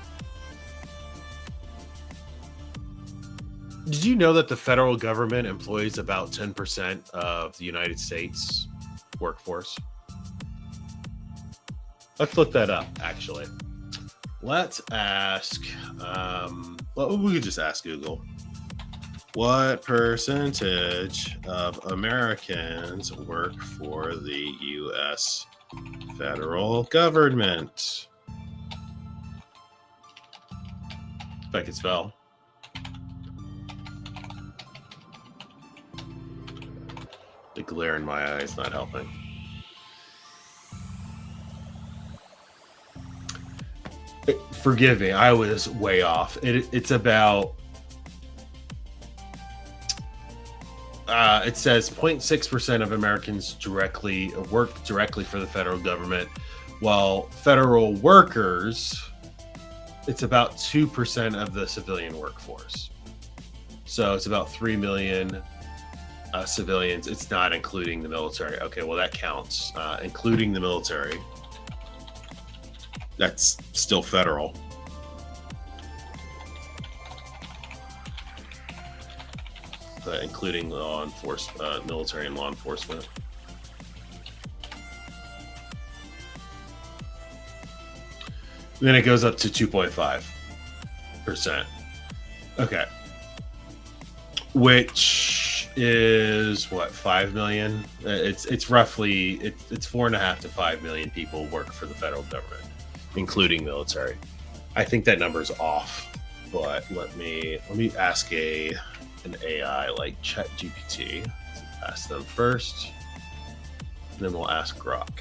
Did you know that the federal government employs about 10% of the United States workforce? Let's look that up, actually. Let's ask, well, we could just ask Google. What percentage of Americans work for the U.S. federal government? If I could spell. The glare in my eye is not helping. Forgive me, I was way off. It's about... it says 0.6% of Americans work directly for the federal government, while federal workers, it's about 2% of the civilian workforce. So it's about 3 million civilians. It's not including the military. Okay, well, that counts. Including the military. That's still federal. Including law enforcement, military and law enforcement. Then it goes up to 2.5%. Okay. Which is what, 5 million? It's roughly it's 4.5 to 5 million people work for the federal government, including military. I think that number's off, but let me ask an AI like ChatGPT. Ask them first, and then we'll ask Grok.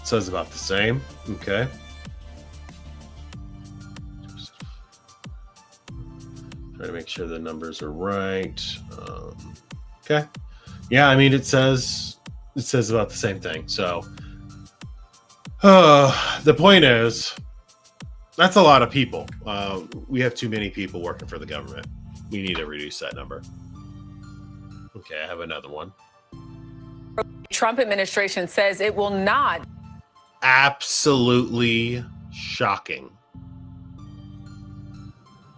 Says about the same. Okay. Try to make sure the numbers are right. Okay. Yeah, I mean it says about the same thing. So the point is, that's a lot of people. We have too many people working for the government. We need to reduce that number. Okay, I have another one. Trump administration says it will not. Absolutely shocking.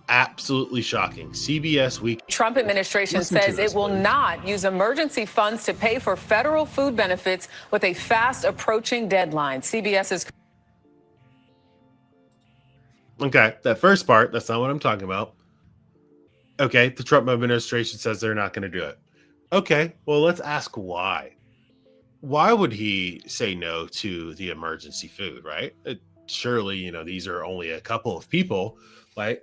Absolutely shocking. CBS Week. Trump administration says it will not use emergency funds to pay for federal food benefits with a fast approaching deadline. CBS is. Okay, that first part, that's not what I'm talking about. Okay, the Trump administration says they're not going to do it. Okay, well, let's ask why. Why would he say no to the emergency food, right? Surely, these are only a couple of people, right?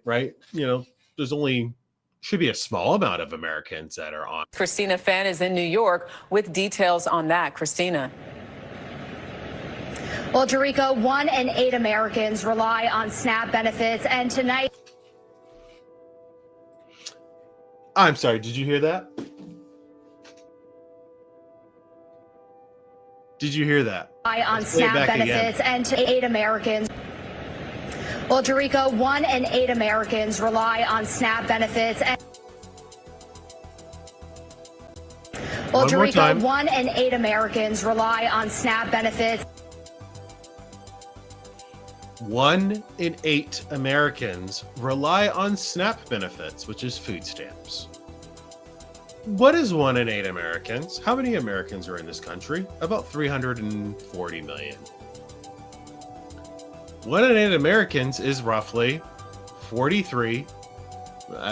There's only should be a small amount of Americans that are on. Christina Fan is in New York with details on that. Christina. Well, Jericho, 1 in 8 Americans rely on SNAP benefits, and tonight. I'm sorry, did you hear that? Did you hear that? On SNAP benefits and 8 Americans. Well, Jericho, 1 in 8 Americans rely on SNAP benefits. Well, Jericho, 1 in 8 Americans rely on SNAP benefits. 1 in 8 Americans rely on SNAP benefits, which is food stamps. What is 1 in 8 Americans? How many Americans are in this country? About 340 million. 1 in 8 Americans is roughly 43.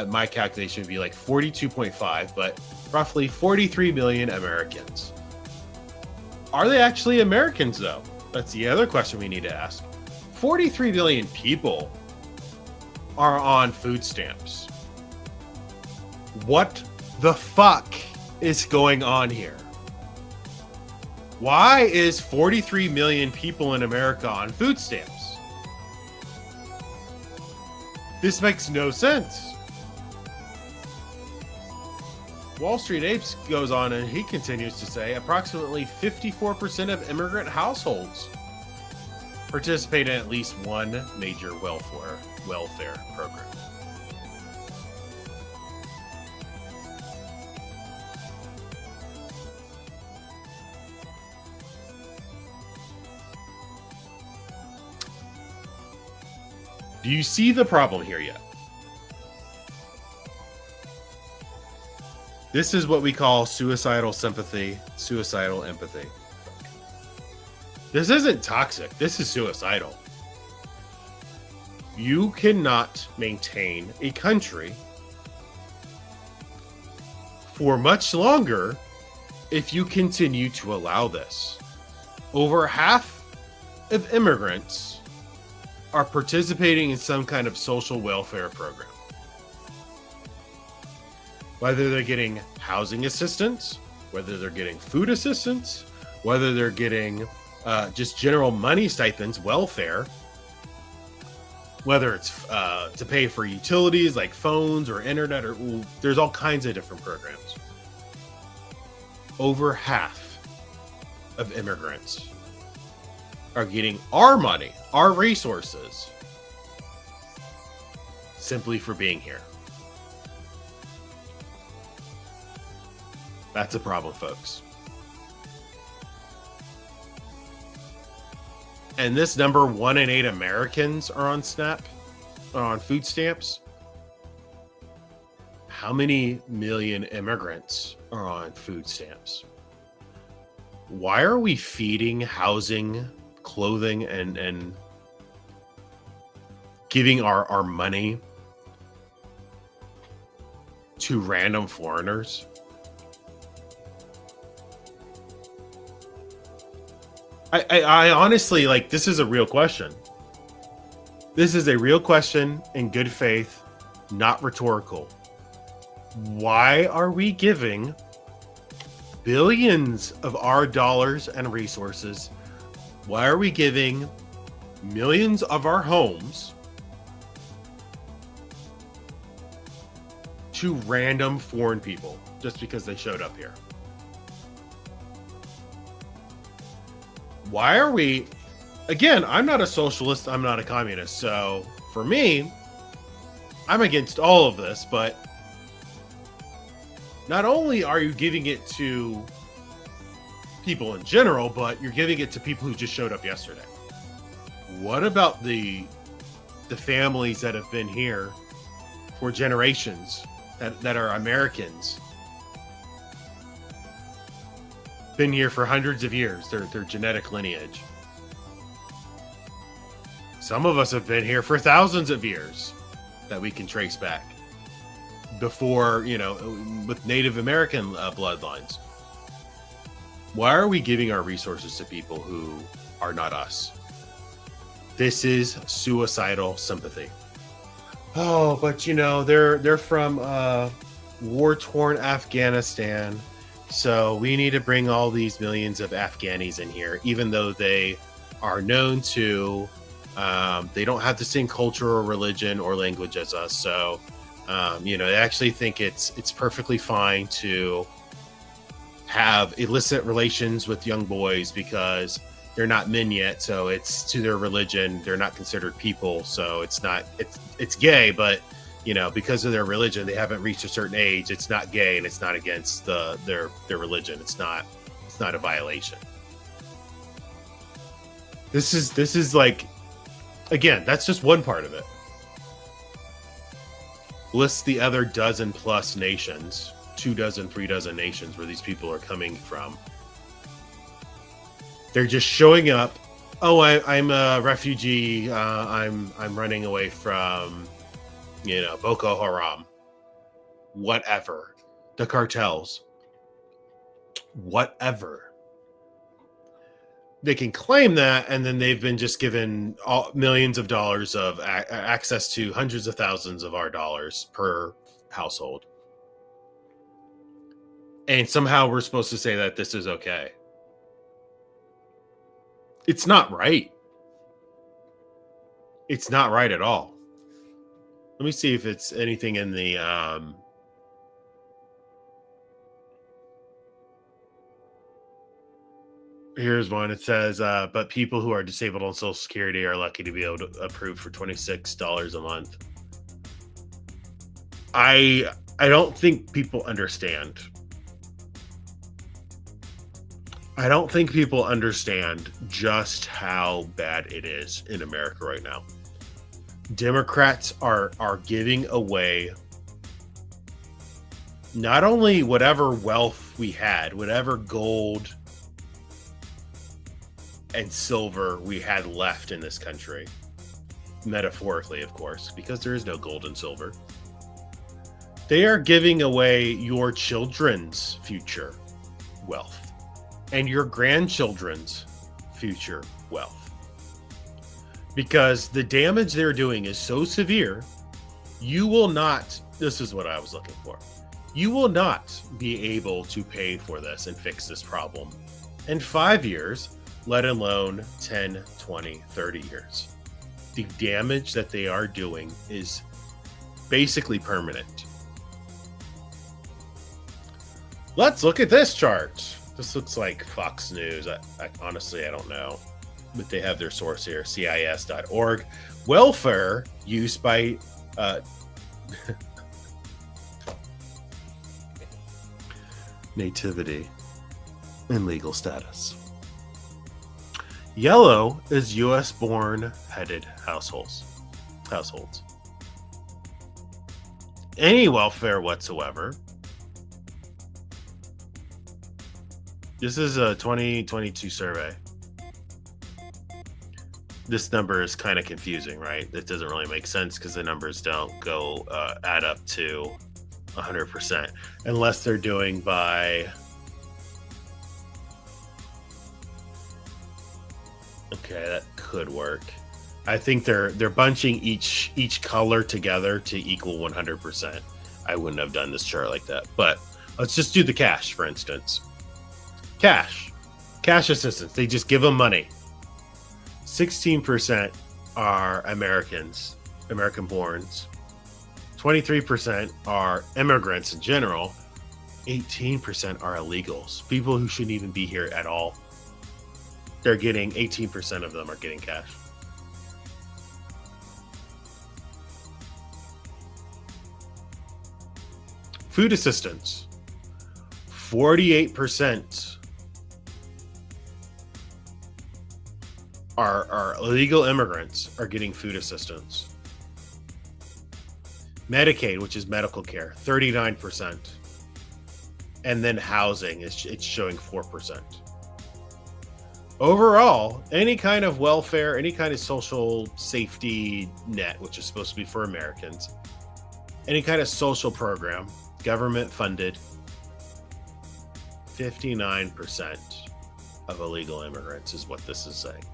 My calculation would be like 42.5, but roughly 43 million Americans. Are they actually Americans, though? That's the other question we need to ask. 43 million people are on food stamps. What the fuck is going on here? Why is 43 million people in America on food stamps? This makes no sense. Wall Street Apes goes on and he continues to say approximately 54% of immigrant households participate in at least one major welfare program. Do you see the problem here yet? This is what we call suicidal sympathy, suicidal empathy. This isn't toxic. This is suicidal. You cannot maintain a country for much longer if you continue to allow this. Over half of immigrants are participating in some kind of social welfare program. Whether they're getting housing assistance, whether they're getting food assistance, whether they're getting just general money stipends, welfare, whether it's to pay for utilities like phones or internet, or there's all kinds of different programs. Over half of immigrants are getting our money, our resources, simply for being here. That's a problem, folks. And this number, 1 in 8 Americans are on SNAP, are on food stamps. How many million immigrants are on food stamps? Why are we feeding, housing, clothing, and giving our money to random foreigners? I honestly, like, this is a real question. This is a real question in good faith, not rhetorical. Why are we giving billions of our dollars and resources? Why are we giving millions of our homes to random foreign people just because they showed up here? Why are we, again, I'm not a socialist, I'm not a communist, so for me, I'm against all of this, but not only are you giving it to people in general, but you're giving it to people who just showed up yesterday. What about the families that have been here for generations, that are Americans, been here for hundreds of years, their genetic lineage? Some of us have been here for thousands of years that we can trace back before, you know, with Native American bloodlines. Why are we giving our resources to people who are not us? This is suicidal sympathy. Oh, but you know, they're from war-torn Afghanistan, so we need to bring all these millions of Afghanis in here, even though they are known to, they don't have the same culture or religion or language as us. So, you know, they actually think it's perfectly fine to have illicit relations with young boys because they're not men yet. So it's to their religion. They're not considered people. So it's gay, but you know, because of their religion, they haven't reached a certain age. It's not gay, and it's not against their religion. It's not a violation. This is like, again, that's just one part of it. List the other dozen plus nations, 2 dozen, 3 dozen nations where these people are coming from. They're just showing up. Oh, I'm a refugee. I'm running away from, you know, Boko Haram. Whatever. The cartels. Whatever. They can claim that, and then they've been just given millions of dollars of access to hundreds of thousands of our dollars per household. And somehow we're supposed to say that this is okay. It's not right. It's not right at all. Let me see if it's anything in the here's one. It says, but people who are disabled on Social Security are lucky to be able to approve for $26 a month. I don't think people understand. I don't think people understand just how bad it is in America right now. Democrats are giving away not only whatever wealth we had, whatever gold and silver we had left in this country, metaphorically, of course, because there is no gold and silver. They are giving away your children's future wealth and your grandchildren's future wealth, because the damage they're doing is so severe. You will not, this is what I was looking for, you will not be able to pay for this and fix this problem in 5 years, let alone 10, 20, 30 years. The damage that they are doing is basically permanent. Let's look at this chart. This looks like Fox News. I honestly, I don't know, but they have their source here, CIS.org. Welfare use by nativity and legal status. Yellow is U.S. born headed households. Any welfare whatsoever. This is a 2022 survey. This number is kind of confusing, right? It doesn't really make sense because the numbers don't go add up to 100% unless they're doing by. Okay, that could work. I think they're bunching each color together to equal 100%. I wouldn't have done this chart like that, but let's just do the cash, for instance. Cash assistance. They just give them money. 16% are Americans, American-borns. 23% are immigrants in general. 18% are illegals, people who shouldn't even be here at all. They're getting 18% of them are getting cash. Food assistance. 48% are illegal immigrants are getting food assistance. Medicaid, which is medical care, 39%. And then housing, it's showing 4%. Overall, any kind of welfare, any kind of social safety net, which is supposed to be for Americans, any kind of social program, government funded, 59% of illegal immigrants is what this is saying.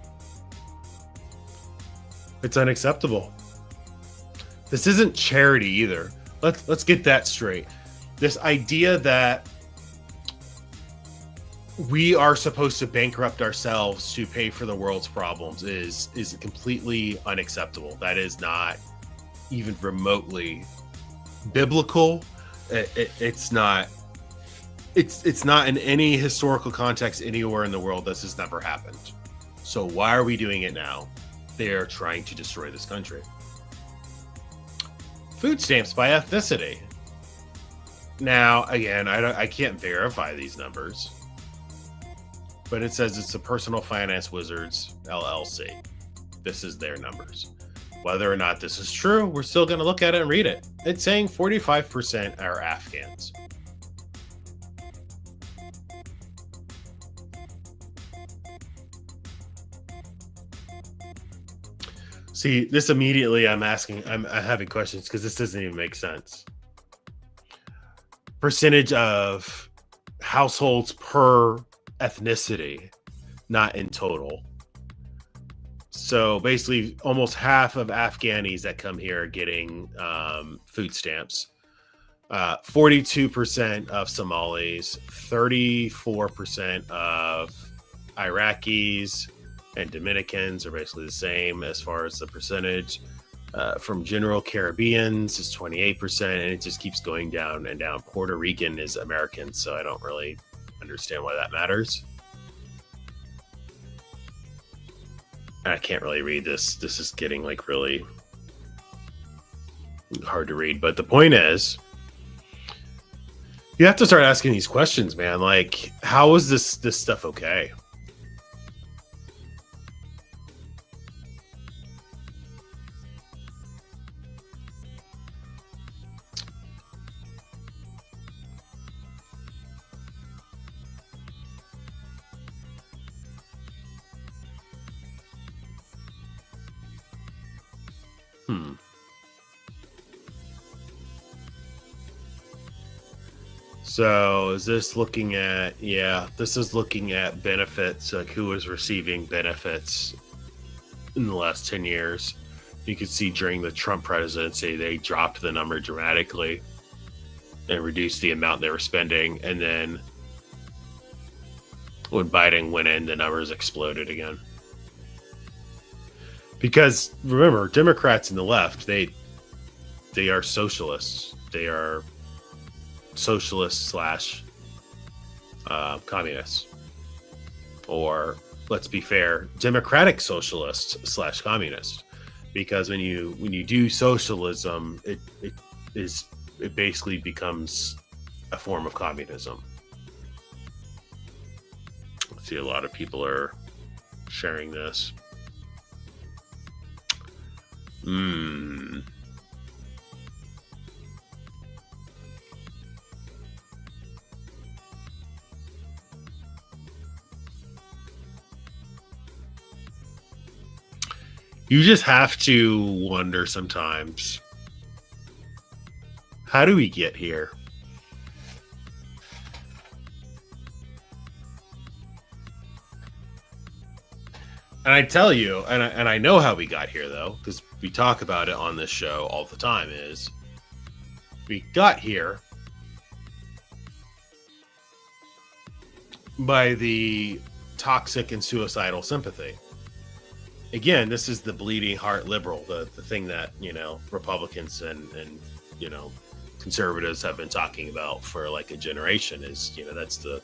It's unacceptable. This isn't charity either. Let's get that straight. This idea that we are supposed to bankrupt ourselves to pay for the world's problems is completely unacceptable. That is not even remotely biblical. It's not in any historical context anywhere in the world. This has never happened. So why are we doing it now? They are trying to destroy this country. Food stamps by ethnicity. Now, again, I can't verify these numbers, but it says it's the Personal Finance Wizards LLC. This is their numbers. Whether or not this is true, we're still going to look at it and read it. It's saying 45% are Afghans. See, this immediately I'm having questions because this doesn't even make sense. Percentage of households per ethnicity, not in total. So basically almost half of Afghanis that come here are getting food stamps. 42% of Somalis, 34% of Iraqis and Dominicans are basically the same as far as the percentage. From general Caribbeans is 28%, and it just keeps going down and down. Puerto Rican is American, so I don't really understand why that matters. I can't really read this. This is getting like really hard to read. But the point is, you have to start asking these questions, man. Like, how is this stuff okay? So is this looking at, this is looking at benefits, like who is receiving benefits in the last 10 years. You could see during the Trump presidency, they dropped the number dramatically and reduced the amount they were spending. And then when Biden went in, the numbers exploded again. Because remember, Democrats and the left, they are socialists. They are socialists / communists, or let's be fair, democratic socialists / communists. because when you do socialism, it basically becomes a form of communism. I see a lot of people are sharing this. You just have to wonder sometimes, how do we get here? And I tell you, and I know how we got here, though, because we talk about it on this show all the time, is we got here by the toxic and suicidal sympathy. Again, this is the bleeding heart liberal, the thing that, Republicans and conservatives have been talking about for like a generation is, that's the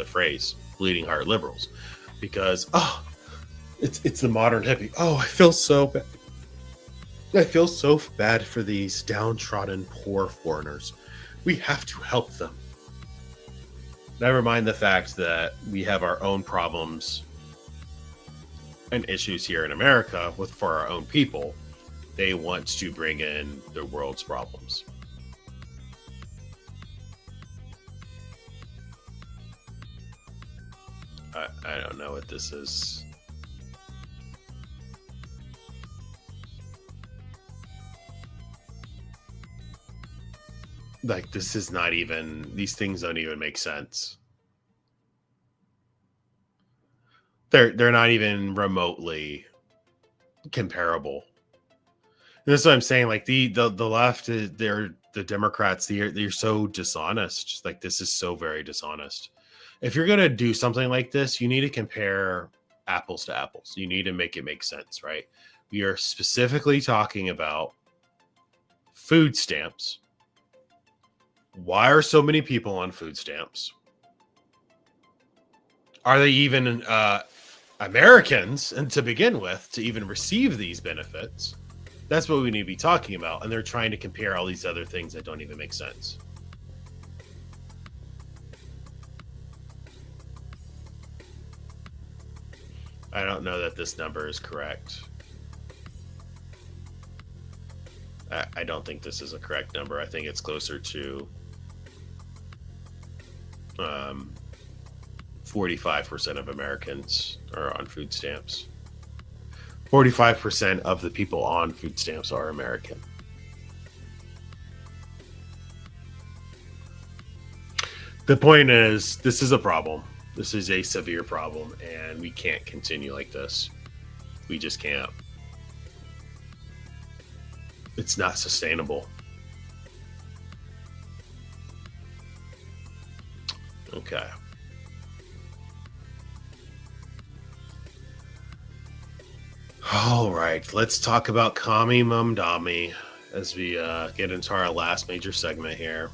phrase, bleeding heart liberals. Because, it's the modern hippie. Oh, I feel so bad. I feel so bad for these downtrodden, poor foreigners. We have to help them. Never mind the fact that we have our own problems and issues here in America for our own people. They want to bring in the world's problems. I don't know what this is. Like, this is not even, these things don't even make sense. They're not even remotely comparable. And that's what I'm saying. Like the left, they're the Democrats. They're so dishonest. Just like, this is so very dishonest. If you're gonna do something like this, you need to compare apples to apples. You need to make it make sense, right? We are specifically talking about food stamps. Why are so many people on food stamps? Are they even Americans, and to begin with, to even receive these benefits? That's what we need to be talking about. And they're trying to compare all these other things that don't even make sense. I don't know that this number is correct. I don't think this is a correct number. I think it's closer to 45% of Americans are on food stamps. 45% of the people on food stamps are American. The point is, this is a problem. This is a severe problem, and we can't continue like this. We just can't. It's not sustainable. Okay. All right, let's talk about Kami Mamdani as we get into our last major segment here.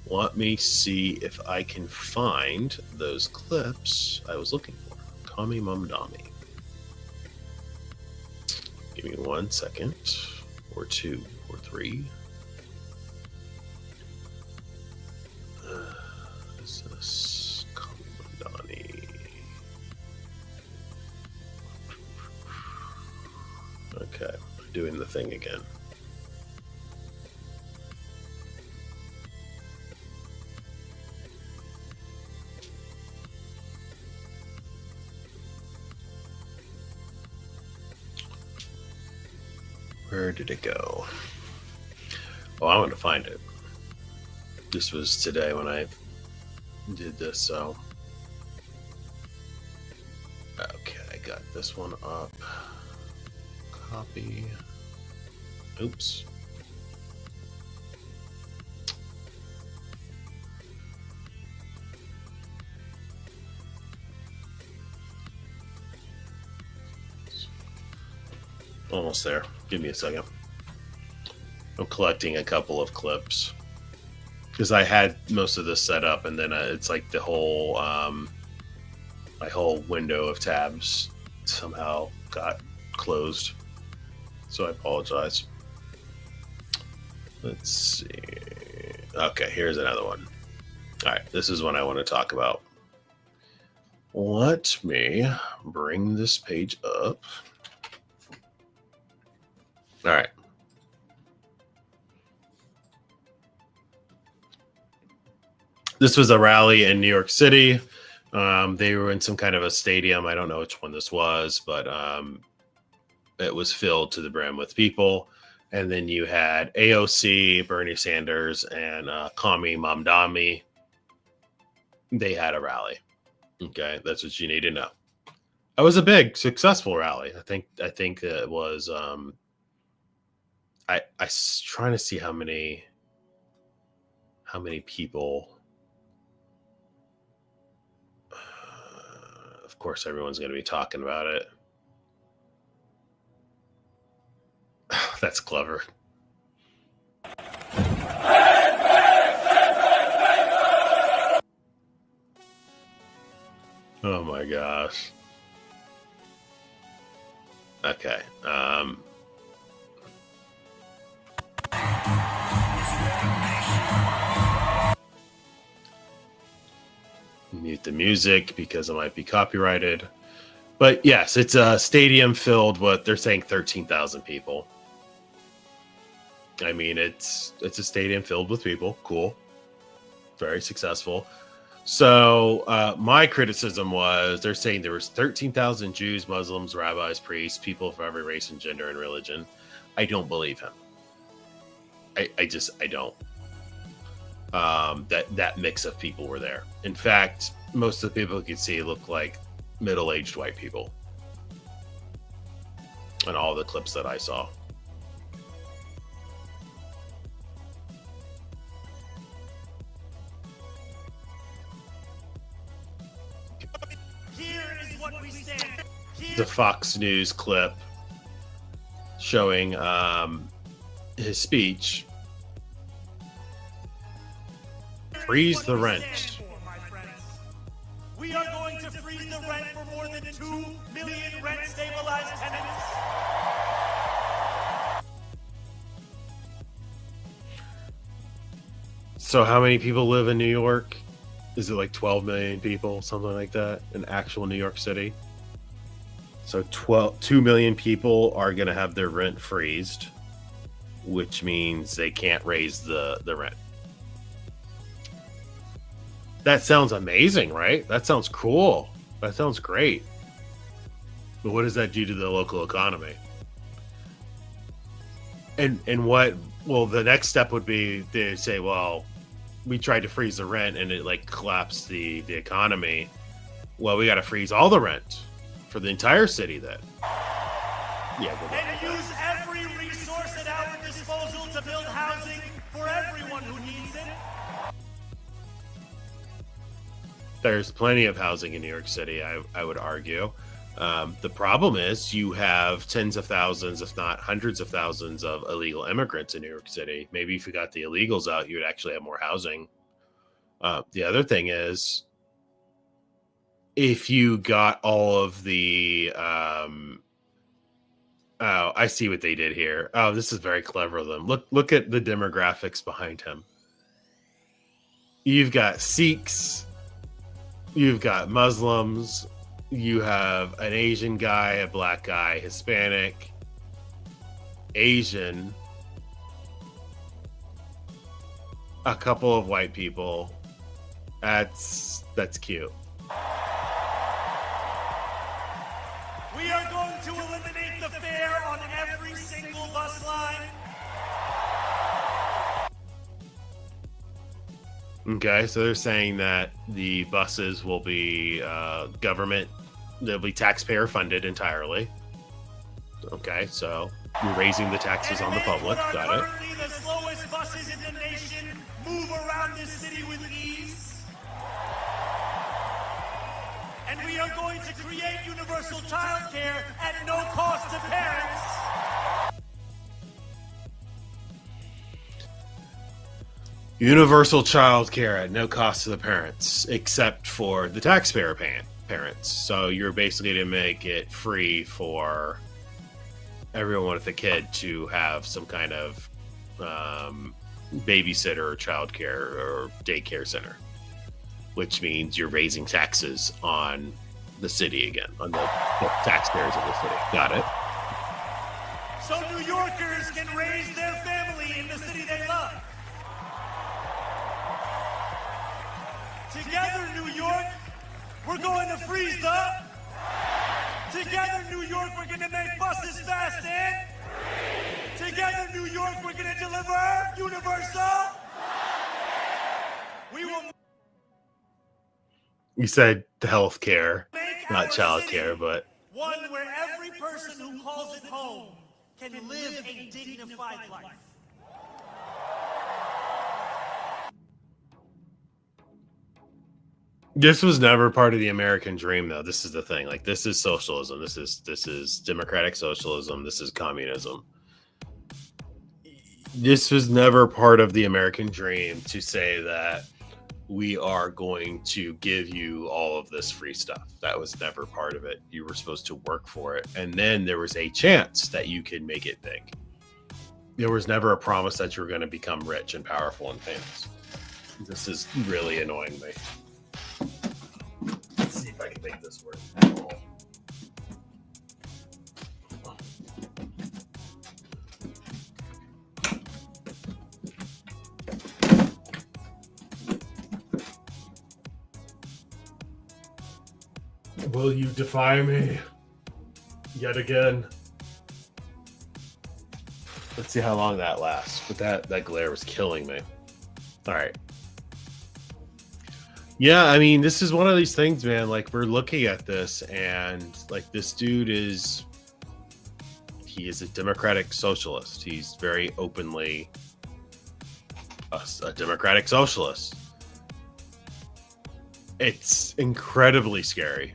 Let me see if I can find those clips I was looking for. Kami Mamdani. Give me 1 second, or 2, or 3. Is this Kami Mamdani? Okay, doing the thing again. Where did it go? Oh, I want to find it. This was today when I did this, so. Okay, I got this one up. Copy. Oops. Almost there. Give me a second. I'm collecting a couple of clips because I had most of this set up, and then it's like the whole my whole window of tabs somehow got closed. so I apologize. Let's see. Okay, here's another one. All right, this is one I want to talk about. Let me bring this page up. All right. This was a rally in New York City. They were in some kind of a stadium. I don't know which one this was, but it was filled to the brim with people. And then you had AOC, Bernie Sanders, and Kami Mamdani. They had a rally. Okay, that's what you need to know. It was a big, successful rally. I think it was. I was trying to see how many people. Of course, everyone's going to be talking about it. That's clever. Oh my gosh. Okay. Mute the music because it might be copyrighted. But yes, it's a stadium filled with, they're saying 13,000 people. I mean, it's a stadium filled with people. Cool. Very successful. So my criticism was they're saying there was 13,000 Jews, Muslims, rabbis, priests, people from every race and gender and religion. I don't believe him. I don't. That mix of people were there. In fact, most of the people you could see look like middle-aged white people in all the clips that I saw. The Fox News clip showing his speech. Freeze the rent. We are going to freeze the rent for more than 2 million rent-stabilized tenants. So how many people live in New York? Is it like 12 million people, something like that, in actual New York City? So 2 million people are going to have their rent freezed, which means they can't raise the rent. That sounds amazing, right? That sounds cool. That sounds great. But what does that do to the local economy? And what, well, the next step would be to say, well, we tried to freeze the rent and it like collapsed the economy. Well, we got to freeze all the rent for the entire city then. Yeah. And use every resource at our disposal to build housing for everyone who needs it. There's plenty of housing in New York City, I would argue. The problem is you have tens of thousands, if not hundreds of thousands of illegal immigrants in New York City. Maybe if you got the illegals out, you would actually have more housing. The other thing is, if you got all of the... oh, I see what they did here. Oh, this is very clever of them. Look at the demographics behind him. You've got Sikhs. You've got Muslims, you have an Asian guy, a black guy, Hispanic, Asian, a couple of white people. That's cute. We are going to eliminate the fare on every single bus line. Okay, so they're saying that the buses will be government, they'll be taxpayer funded entirely. Okay, so you're raising the taxes on the public. Got it. Currently the slowest buses in the nation move around this city with ease. And we are going to create universal childcare at no cost to parents. Universal child care at no cost to the parents, except for the taxpayer parents. So you're basically to make it free for everyone with a kid to have some kind of babysitter or childcare or daycare center, which means you're raising taxes on the city again, on the taxpayers of the city. Got it. So New Yorkers can raise their family in the city they love. Together, New York, we're going to freeze up. Together, New York, we're going to make buses fast and together, New York, we're going to deliver universal. We will. You said health care, not child care, but one where every person who calls it home can live a dignified life. this was never part of the American dream, though. This is the thing. Like, this is socialism. This is democratic socialism. This is communism. This was never part of the American dream to say that we are going to give you all of this free stuff. That was never part of it. You were supposed to work for it. And then there was a chance that you could make it big. There was never a promise that you were going to become rich and powerful and famous. This is really annoying me. Let's see if I can make this work. Will you defy me yet again? Let's see how long that lasts. But that glare was killing me. All right. Yeah, I mean, this is one of these things, man. Like, we're looking at this, and like, this dude he is a democratic socialist. He's very openly a democratic socialist. It's incredibly scary.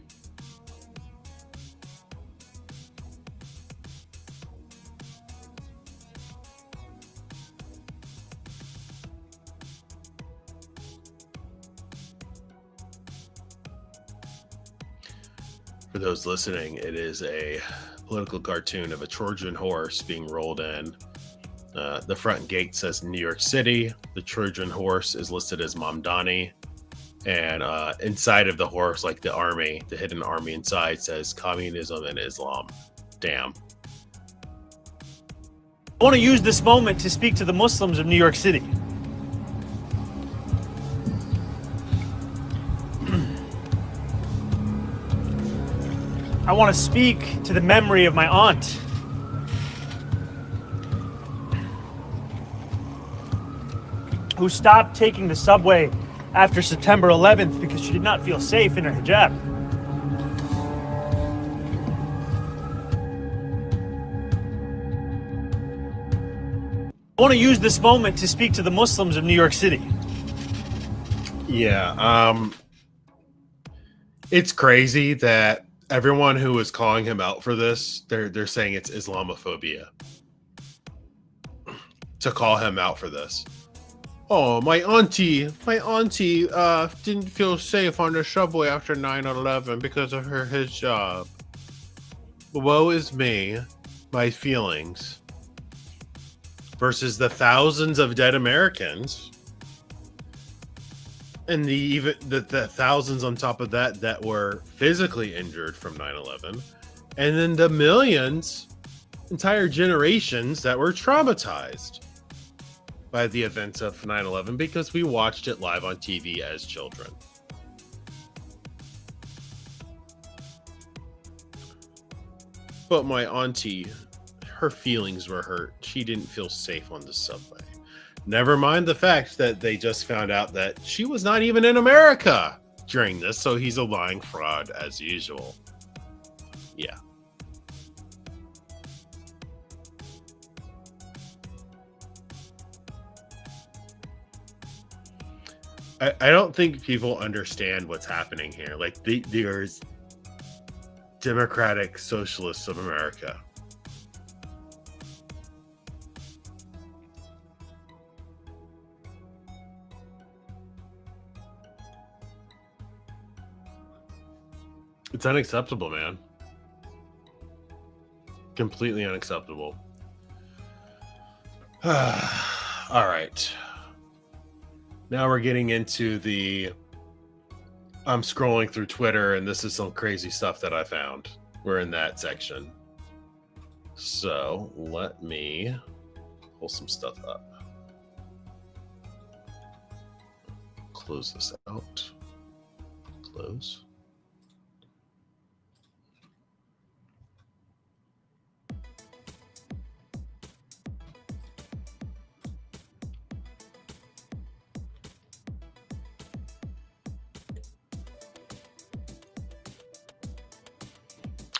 For those listening, it is a political cartoon of a Trojan horse being rolled in. The front gate says New York City. The Trojan horse is listed as Mamdani. And inside of the horse, like the army, the hidden army inside says communism and Islam. Damn. I want to use this moment to speak to the Muslims of New York City. I want to speak to the memory of my aunt. Who stopped taking the subway after September 11th because she did not feel safe in her hijab. I want to use this moment to speak to the Muslims of New York City. Yeah, it's crazy that everyone who is calling him out for this, they're saying it's Islamophobia to call him out for this. Oh, my auntie didn't feel safe on the subway after 9/11 because of her hijab. Woe is me, my feelings, versus the thousands of dead Americans. And the thousands on top of that were physically injured from 9/11. And then the millions, entire generations that were traumatized by the events of 9/11 because we watched it live on TV as children. But my auntie, her feelings were hurt. She didn't feel safe on the subway. Never mind the fact that they just found out that she was not even in America during this, so he's a lying fraud as usual. Yeah. I don't think people understand what's happening here. Like, there's Democratic Socialists of America. It's unacceptable, man. Completely unacceptable. All right. Now we're getting into the... I'm scrolling through Twitter, and this is some crazy stuff that I found. We're in that section. So let me pull some stuff up. Close this out. Close.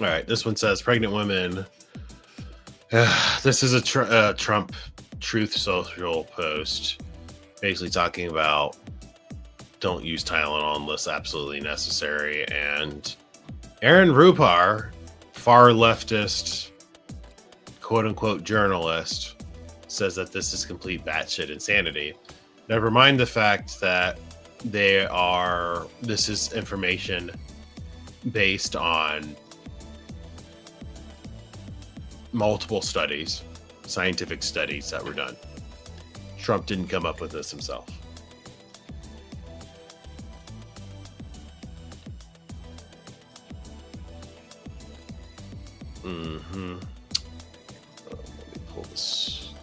All right, this one says pregnant women. This is a Trump Truth Social post, basically talking about don't use Tylenol unless absolutely necessary. And Aaron Rupar, far leftist, quote unquote journalist, says that this is complete batshit insanity. Never mind the fact that this is information based on multiple studies, scientific studies that were done. Trump didn't come up with this himself. Let me pull this.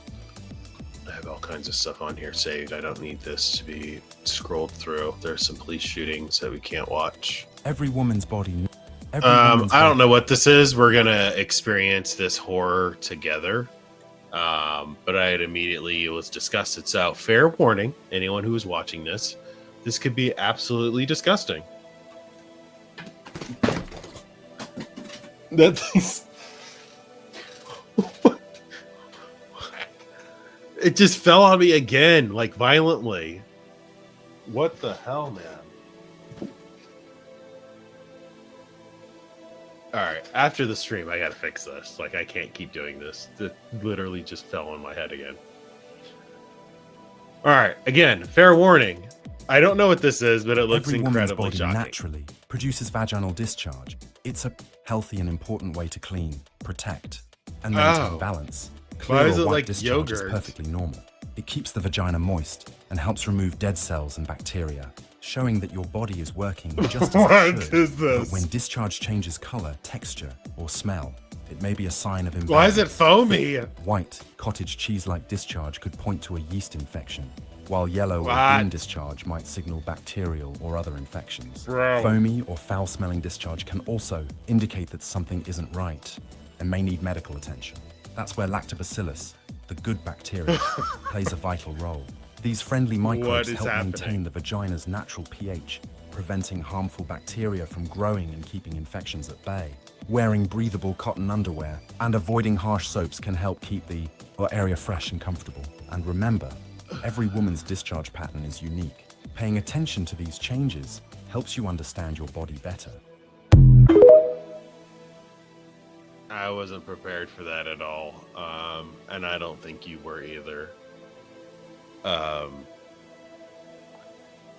I have all kinds of stuff on here saved. I don't need this to be scrolled through. There's some police shootings that we can't watch. Every woman's body. I don't know what this is. We're gonna experience this horror together. But it was disgusted. So fair warning, anyone who is watching this could be absolutely disgusting. That thing's... It just fell on me again, like violently. What the hell, man? All right, after the stream, I gotta fix this. Like, I can't keep doing this. It literally just fell on my head again. All right, again, fair warning. I don't know what this is, but it looks incredibly shocking. Naturally produces vaginal discharge. It's a healthy and important way to clean, protect, and maintain balance. Why is it like discharge yogurt? Is perfectly normal. It keeps the vagina moist and helps remove dead cells and bacteria, showing that your body is working just as it should. Is this? But when discharge changes color, texture, or smell, it may be a sign of imbalance. Why is it foamy? White, cottage cheese-like discharge could point to a yeast infection, while yellow or green discharge might signal bacterial or other infections. Bro. Foamy or foul-smelling discharge can also indicate that something isn't right and may need medical attention. That's where lactobacillus, the good bacteria, plays a vital role. These friendly microbes help maintain the vagina's natural pH, preventing harmful bacteria from growing and keeping infections at bay. Wearing breathable cotton underwear and avoiding harsh soaps can help keep the area fresh and comfortable. And remember, every woman's discharge pattern is unique. Paying attention to these changes helps you understand your body better. I wasn't prepared for that at all. And I don't think you were either.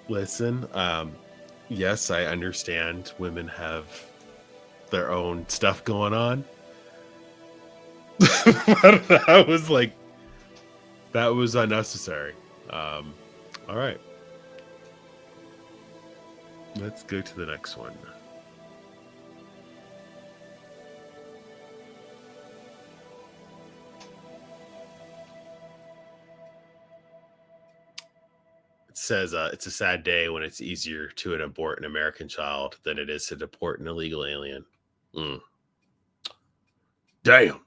Listen, yes, I understand women have their own stuff going on. That was unnecessary. All right. Let's go to the next one. It says it's a sad day when it's easier to abort an American child than it is to deport an illegal alien. Damn.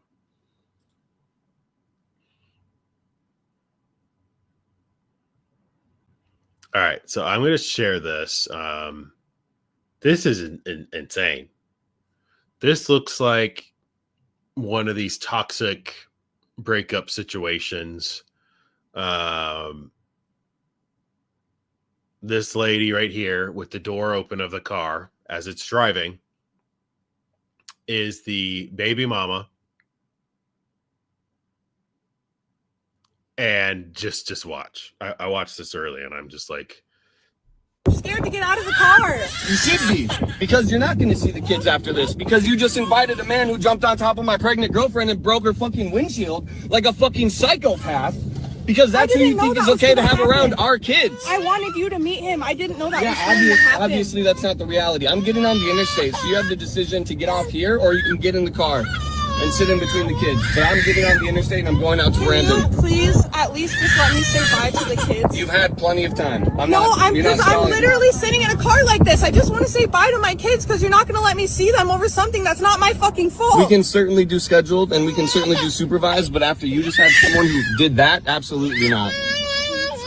All right, so I'm going to share this. This is insane. This looks like one of these toxic breakup situations. This lady right here with the door open of the car as it's driving is the baby mama. And just watch. I watched this early and I'm just like, I'm scared to get out of the car. You should be, because you're not going to see the kids after this, because you just invited a man who jumped on top of my pregnant girlfriend and broke her fucking windshield like a fucking psychopath, because that's who you think is okay to have around our kids. I wanted you to meet him. I didn't know that was Yeah, going to happen. obviously that's not the reality. I'm getting on the interstate, so you have the decision to get off here or you can get in the car and sit in between the kids. But I'm getting on the interstate and I'm going out to Brandon. Can you please at least just let me say bye to the kids? You've had plenty of time. I'm literally sitting in a car like this. I just want to say bye to my kids because you're not going to let me see them over something that's not my fucking fault. We can certainly do scheduled and we can certainly do supervised, but after you just had someone who did that, absolutely not.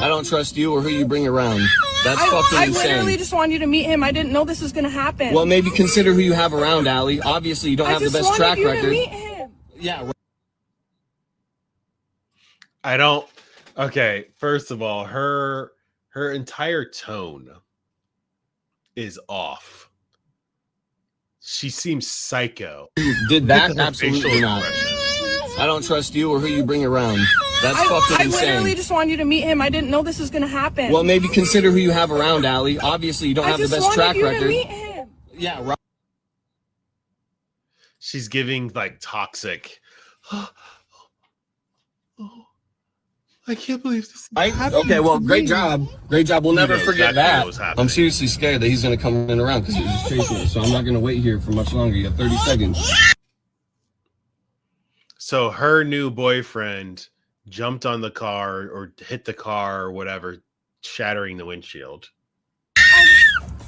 I don't trust you or who you bring around. That's fucking insane. I literally just wanted you to meet him. I didn't know this was going to happen. Well, maybe consider who you have around, Allie. Obviously, you don't have the best track record. I just wanted you to meet him. Yeah. I don't. Okay, first of all, her entire tone is off. She seems psycho. You did that? Absolutely not. I don't trust you or who you bring around. That's fucking insane. I literally just wanted you to meet him. I didn't know this was going to happen. Well, maybe consider who you have around, Allie. Obviously, you don't have the best track record. To meet him. Yeah, right. She's giving like toxic. I can't believe this. Okay, well, great job. Great job. We'll never forget that. I'm seriously scared that he's going to come in around because he's just chasing us. So I'm not going to wait here for much longer. You have 30 seconds. So her new boyfriend jumped on the car or hit the car or whatever, shattering the windshield.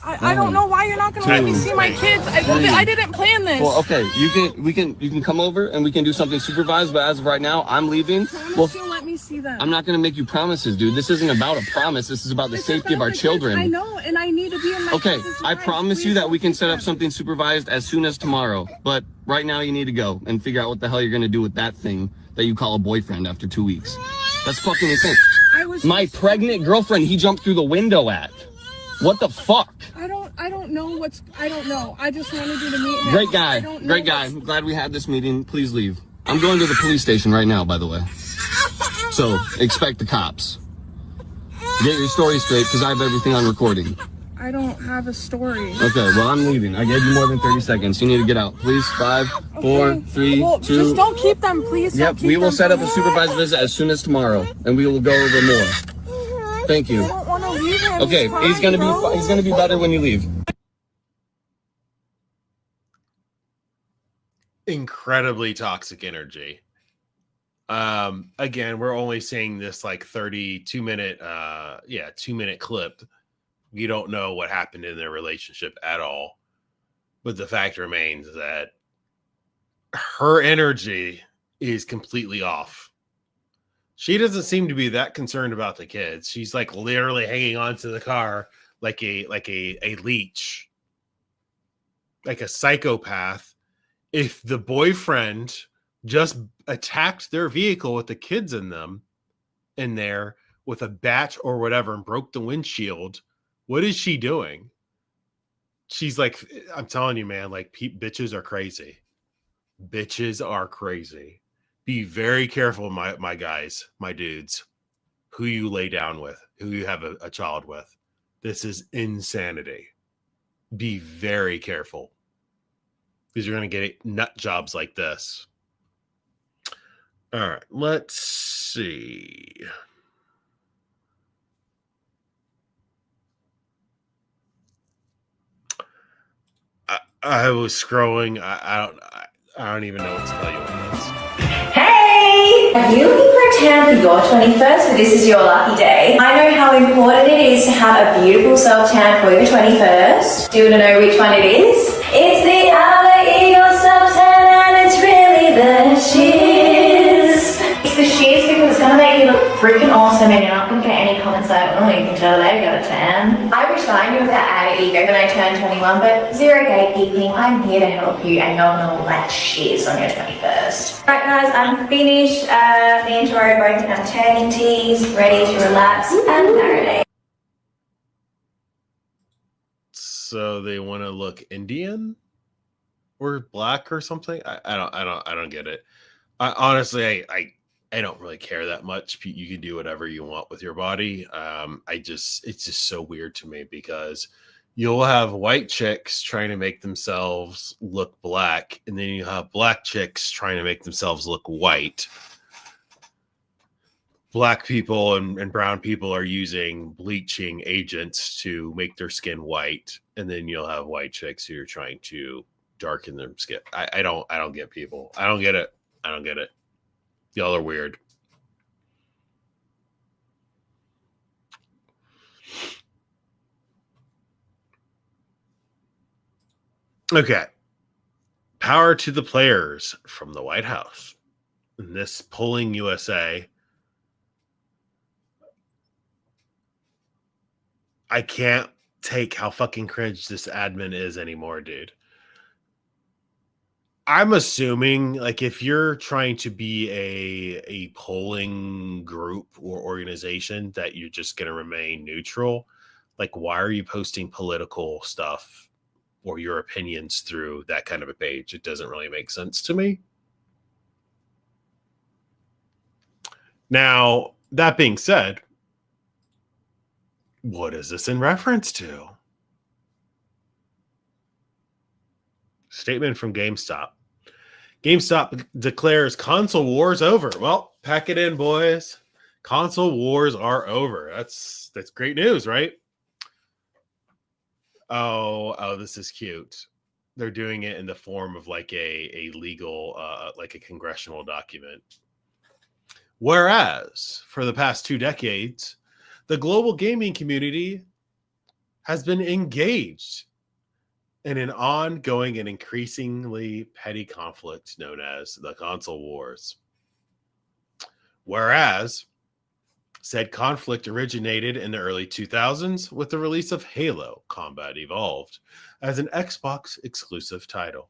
I don't know why you're not going to let me see my kids. I didn't plan this. Well, okay, you can come over and we can do something supervised, but as of right now, I'm leaving. Well, still let me see them. I'm not going to make you promises, dude. This isn't about a promise. This is about the safety of our children. I know, and I need to be in my Okay, I promise you that we can set up something supervised as soon as tomorrow. But right now you need to go and figure out what the hell you're going to do with that thing that you call a boyfriend after 2 weeks. That's fucking insane. My pregnant girlfriend, he jumped through the window at. What the fuck? I don't know. I just wanted you to meet him. Great guy. Great guy. I'm glad we had this meeting. Please leave. I'm going to the police station right now, by the way. So expect the cops. Get your story straight because I have everything on recording. I don't have a story. Okay, well, I'm leaving. I gave you more than 30 seconds. You need to get out. Please, 5, 4, 3, 2. Just don't keep them, please. Yep, we will set up a supervised visit as soon as tomorrow, and we will go over more. Thank you. I don't want to leave him. Okay, he's gonna be better when you leave. Incredibly toxic energy. Again, we're only seeing this like 2-minute 2-minute clip. You don't know what happened in their relationship at all. But the fact remains that her energy is completely off. She doesn't seem to be that concerned about the kids. She's like literally hanging on to the car like a leech, like a psychopath. If the boyfriend just attacked their vehicle with the kids in there with a bat or whatever and broke the windshield, what is she doing? She's like, I'm telling you, man, like bitches are crazy. Bitches are crazy. Be very careful, my guys, my dudes, who you lay down with, who you have a child with. This is insanity. Be very careful because you're going to get nut jobs like this. All right, let's see. I was scrolling. I don't even know what to tell you on this. Hey! Are you looking for a tan for your 21st? So this is your lucky day. I know how important it is to have a beautiful self tan for your 21st. Do you want to know which one it is? It's the Outer Eagle self tan, and it's really the shiz. It's the shiz because it's going to make you look freaking awesome, and you're not going to get any comments like, oh, you can tell they got a tan. I wish I knew that Outer Ego when I turned 21, but zero gatekeeping. I'm here to help you, and you're going to let shiz on your 21st. Alright guys, I'm finished. Me and Tori both have tanning teas, ready to relax and marinate. So they want to look Indian or black or something. I don't get it. I honestly I don't really care that much. You can do whatever you want with your body. It's just so weird to me because you'll have white chicks trying to make themselves look black, and then you have black chicks trying to make themselves look white. Black people and brown people are using bleaching agents to make their skin white, and then you'll have white chicks who are trying to darken their skin. I don't get people. I don't get it. I don't get it. Y'all are weird. Okay. Power to the players from the White House. In this Polling USA, I can't take how fucking cringe this admin is anymore, dude. I'm assuming, like, if you're trying to be a polling group or organization, that you're just going to remain neutral. Like, why are you posting political stuff or your opinions through that kind of a page? It doesn't really make sense to me. Now, that being said, what is this in reference to? Statement from GameStop. GameStop declares console wars over. Well, pack it in, boys. Console wars are over. That's great news, right? Oh, this is cute. They're doing it in the form of like a legal, like a congressional document. Whereas for the past 2 decades, the global gaming community has been engaged in an ongoing and increasingly petty conflict known as the console wars. Whereas said conflict originated in the early 2000s with the release of Halo Combat Evolved as an Xbox exclusive title.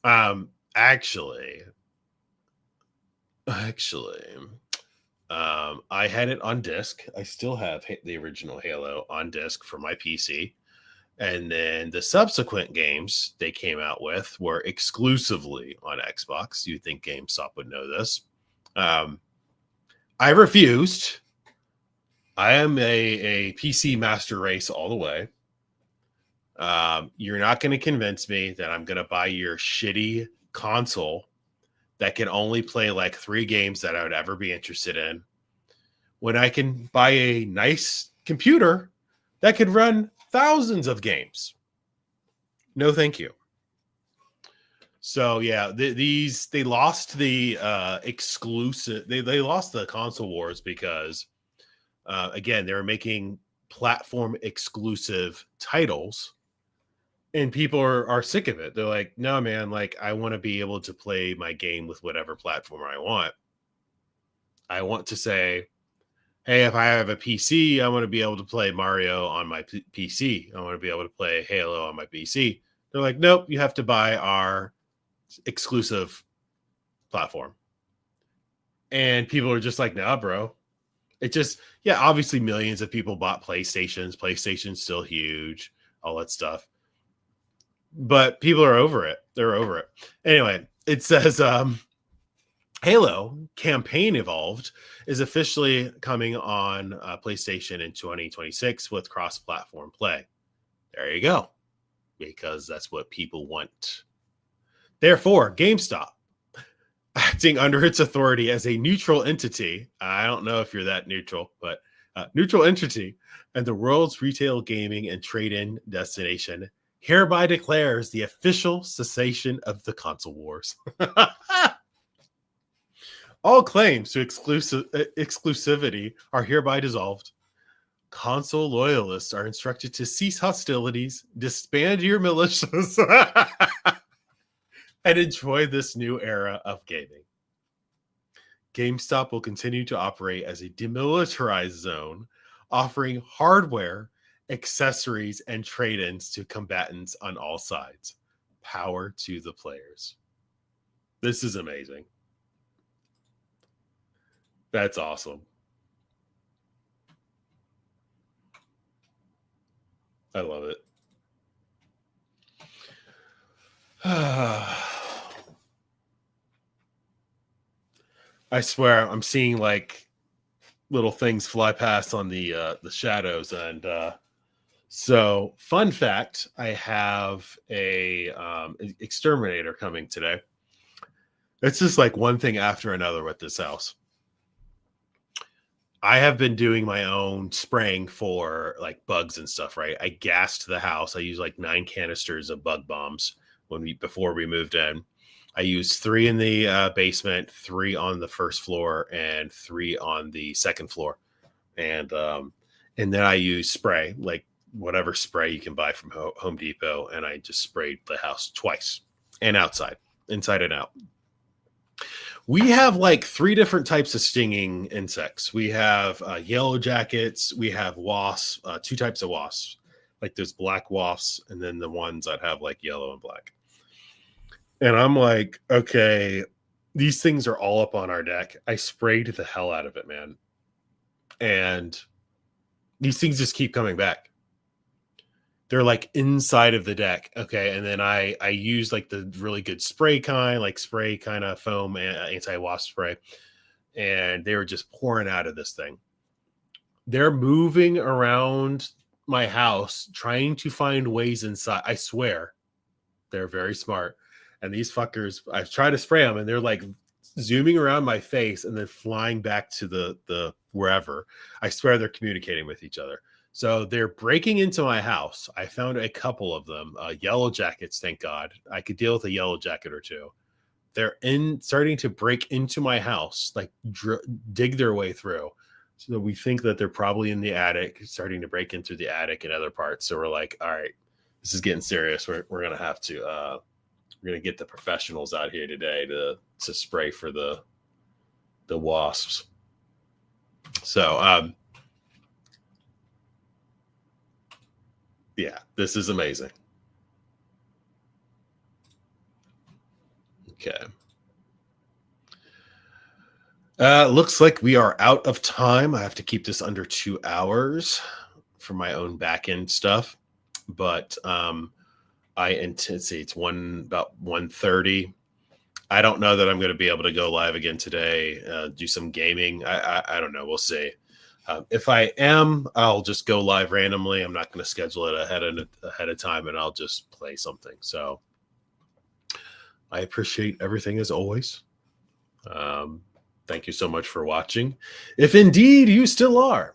Actually, I had it on disc. I still have the original Halo on disc for my PC. And then the subsequent games they came out with were exclusively on Xbox. You'd think GameStop would know this. I refused. I am a PC master race all the way. You're not going to convince me that I'm going to buy your shitty console that can only play like 3 games that I would ever be interested in, when I can buy a nice computer that could run thousands of games. No, thank you. So yeah, they lost the exclusive. They lost the console wars because again, they were making platform exclusive titles, and people are sick of it. They're like, no, man, like I want to be able to play my game with whatever platform I want. I want to say, hey, if I have a PC, I want to be able to play Mario on my PC. I want to be able to play Halo on my PC. They're like, nope, you have to buy our exclusive platform. And people are just like, nah, bro. It just, yeah, obviously millions of people bought PlayStations. PlayStation's still huge, all that stuff. But people are over it. They're over it. Anyway, it says Halo Campaign Evolved is officially coming on PlayStation in 2026 with cross-platform play. There you go. Because that's what people want. Therefore, GameStop, acting under its authority as a neutral entity, I don't know if you're that neutral, but neutral entity, and the world's retail gaming and trade-in destination, hereby declares the official cessation of the console wars. All claims to exclusivity are hereby dissolved. Console loyalists are instructed to cease hostilities, disband your militias, and enjoy this new era of gaming. GameStop will continue to operate as a demilitarized zone, offering hardware, accessories, and trade-ins to combatants on all sides. Power to the players. This is amazing. That's awesome. I love it. I swear I'm seeing like little things fly past on the shadows. And so fun fact, I have a exterminator coming today. It's just like one thing after another with this house. I have been doing my own spraying for like bugs and stuff, right? I gassed the house. I used like 9 canisters of bug bombs before we moved in. I used 3 in the basement, 3 on the first floor, and 3 on the second floor. And then I used spray, like whatever spray you can buy from Home Depot, and I just sprayed the house twice, and outside, inside and out. We have like 3 different types of stinging insects. We have yellow jackets. We have wasps, 2 types of wasps, like there's black wasps, and then the ones that have like yellow and black. And I'm like, okay, these things are all up on our deck. I sprayed the hell out of it, man. And these things just keep coming back. They're like inside of the deck. Okay. And then I use like the really good spray kind of foam, anti-wasp spray. And they were just pouring out of this thing. They're moving around my house, trying to find ways inside. I swear they're very smart. And these fuckers, I try to spray them and they're like zooming around my face and then flying back to the wherever. I swear they're communicating with each other. So they're breaking into my house. I found a couple of them, yellow jackets. Thank God. I could deal with a yellow jacket or 2. They're starting to break into my house, like dig their way through. So we think that they're probably in the attic, starting to break into the attic and other parts. So we're like, all right, this is getting serious. We're going to have to, we're going to get the professionals out here today to spray for the wasps. So, yeah, this is amazing. Okay. Looks like we are out of time. I have to keep this under 2 hours for my own back end stuff. But I anticipate it's about 1:30. I don't know that I'm going to be able to go live again today, do some gaming. I don't know. We'll see. If I am, I'll just go live randomly. I'm not going to schedule it ahead of time, and I'll just play something. So I appreciate everything as always. Thank you so much for watching. If indeed you still are,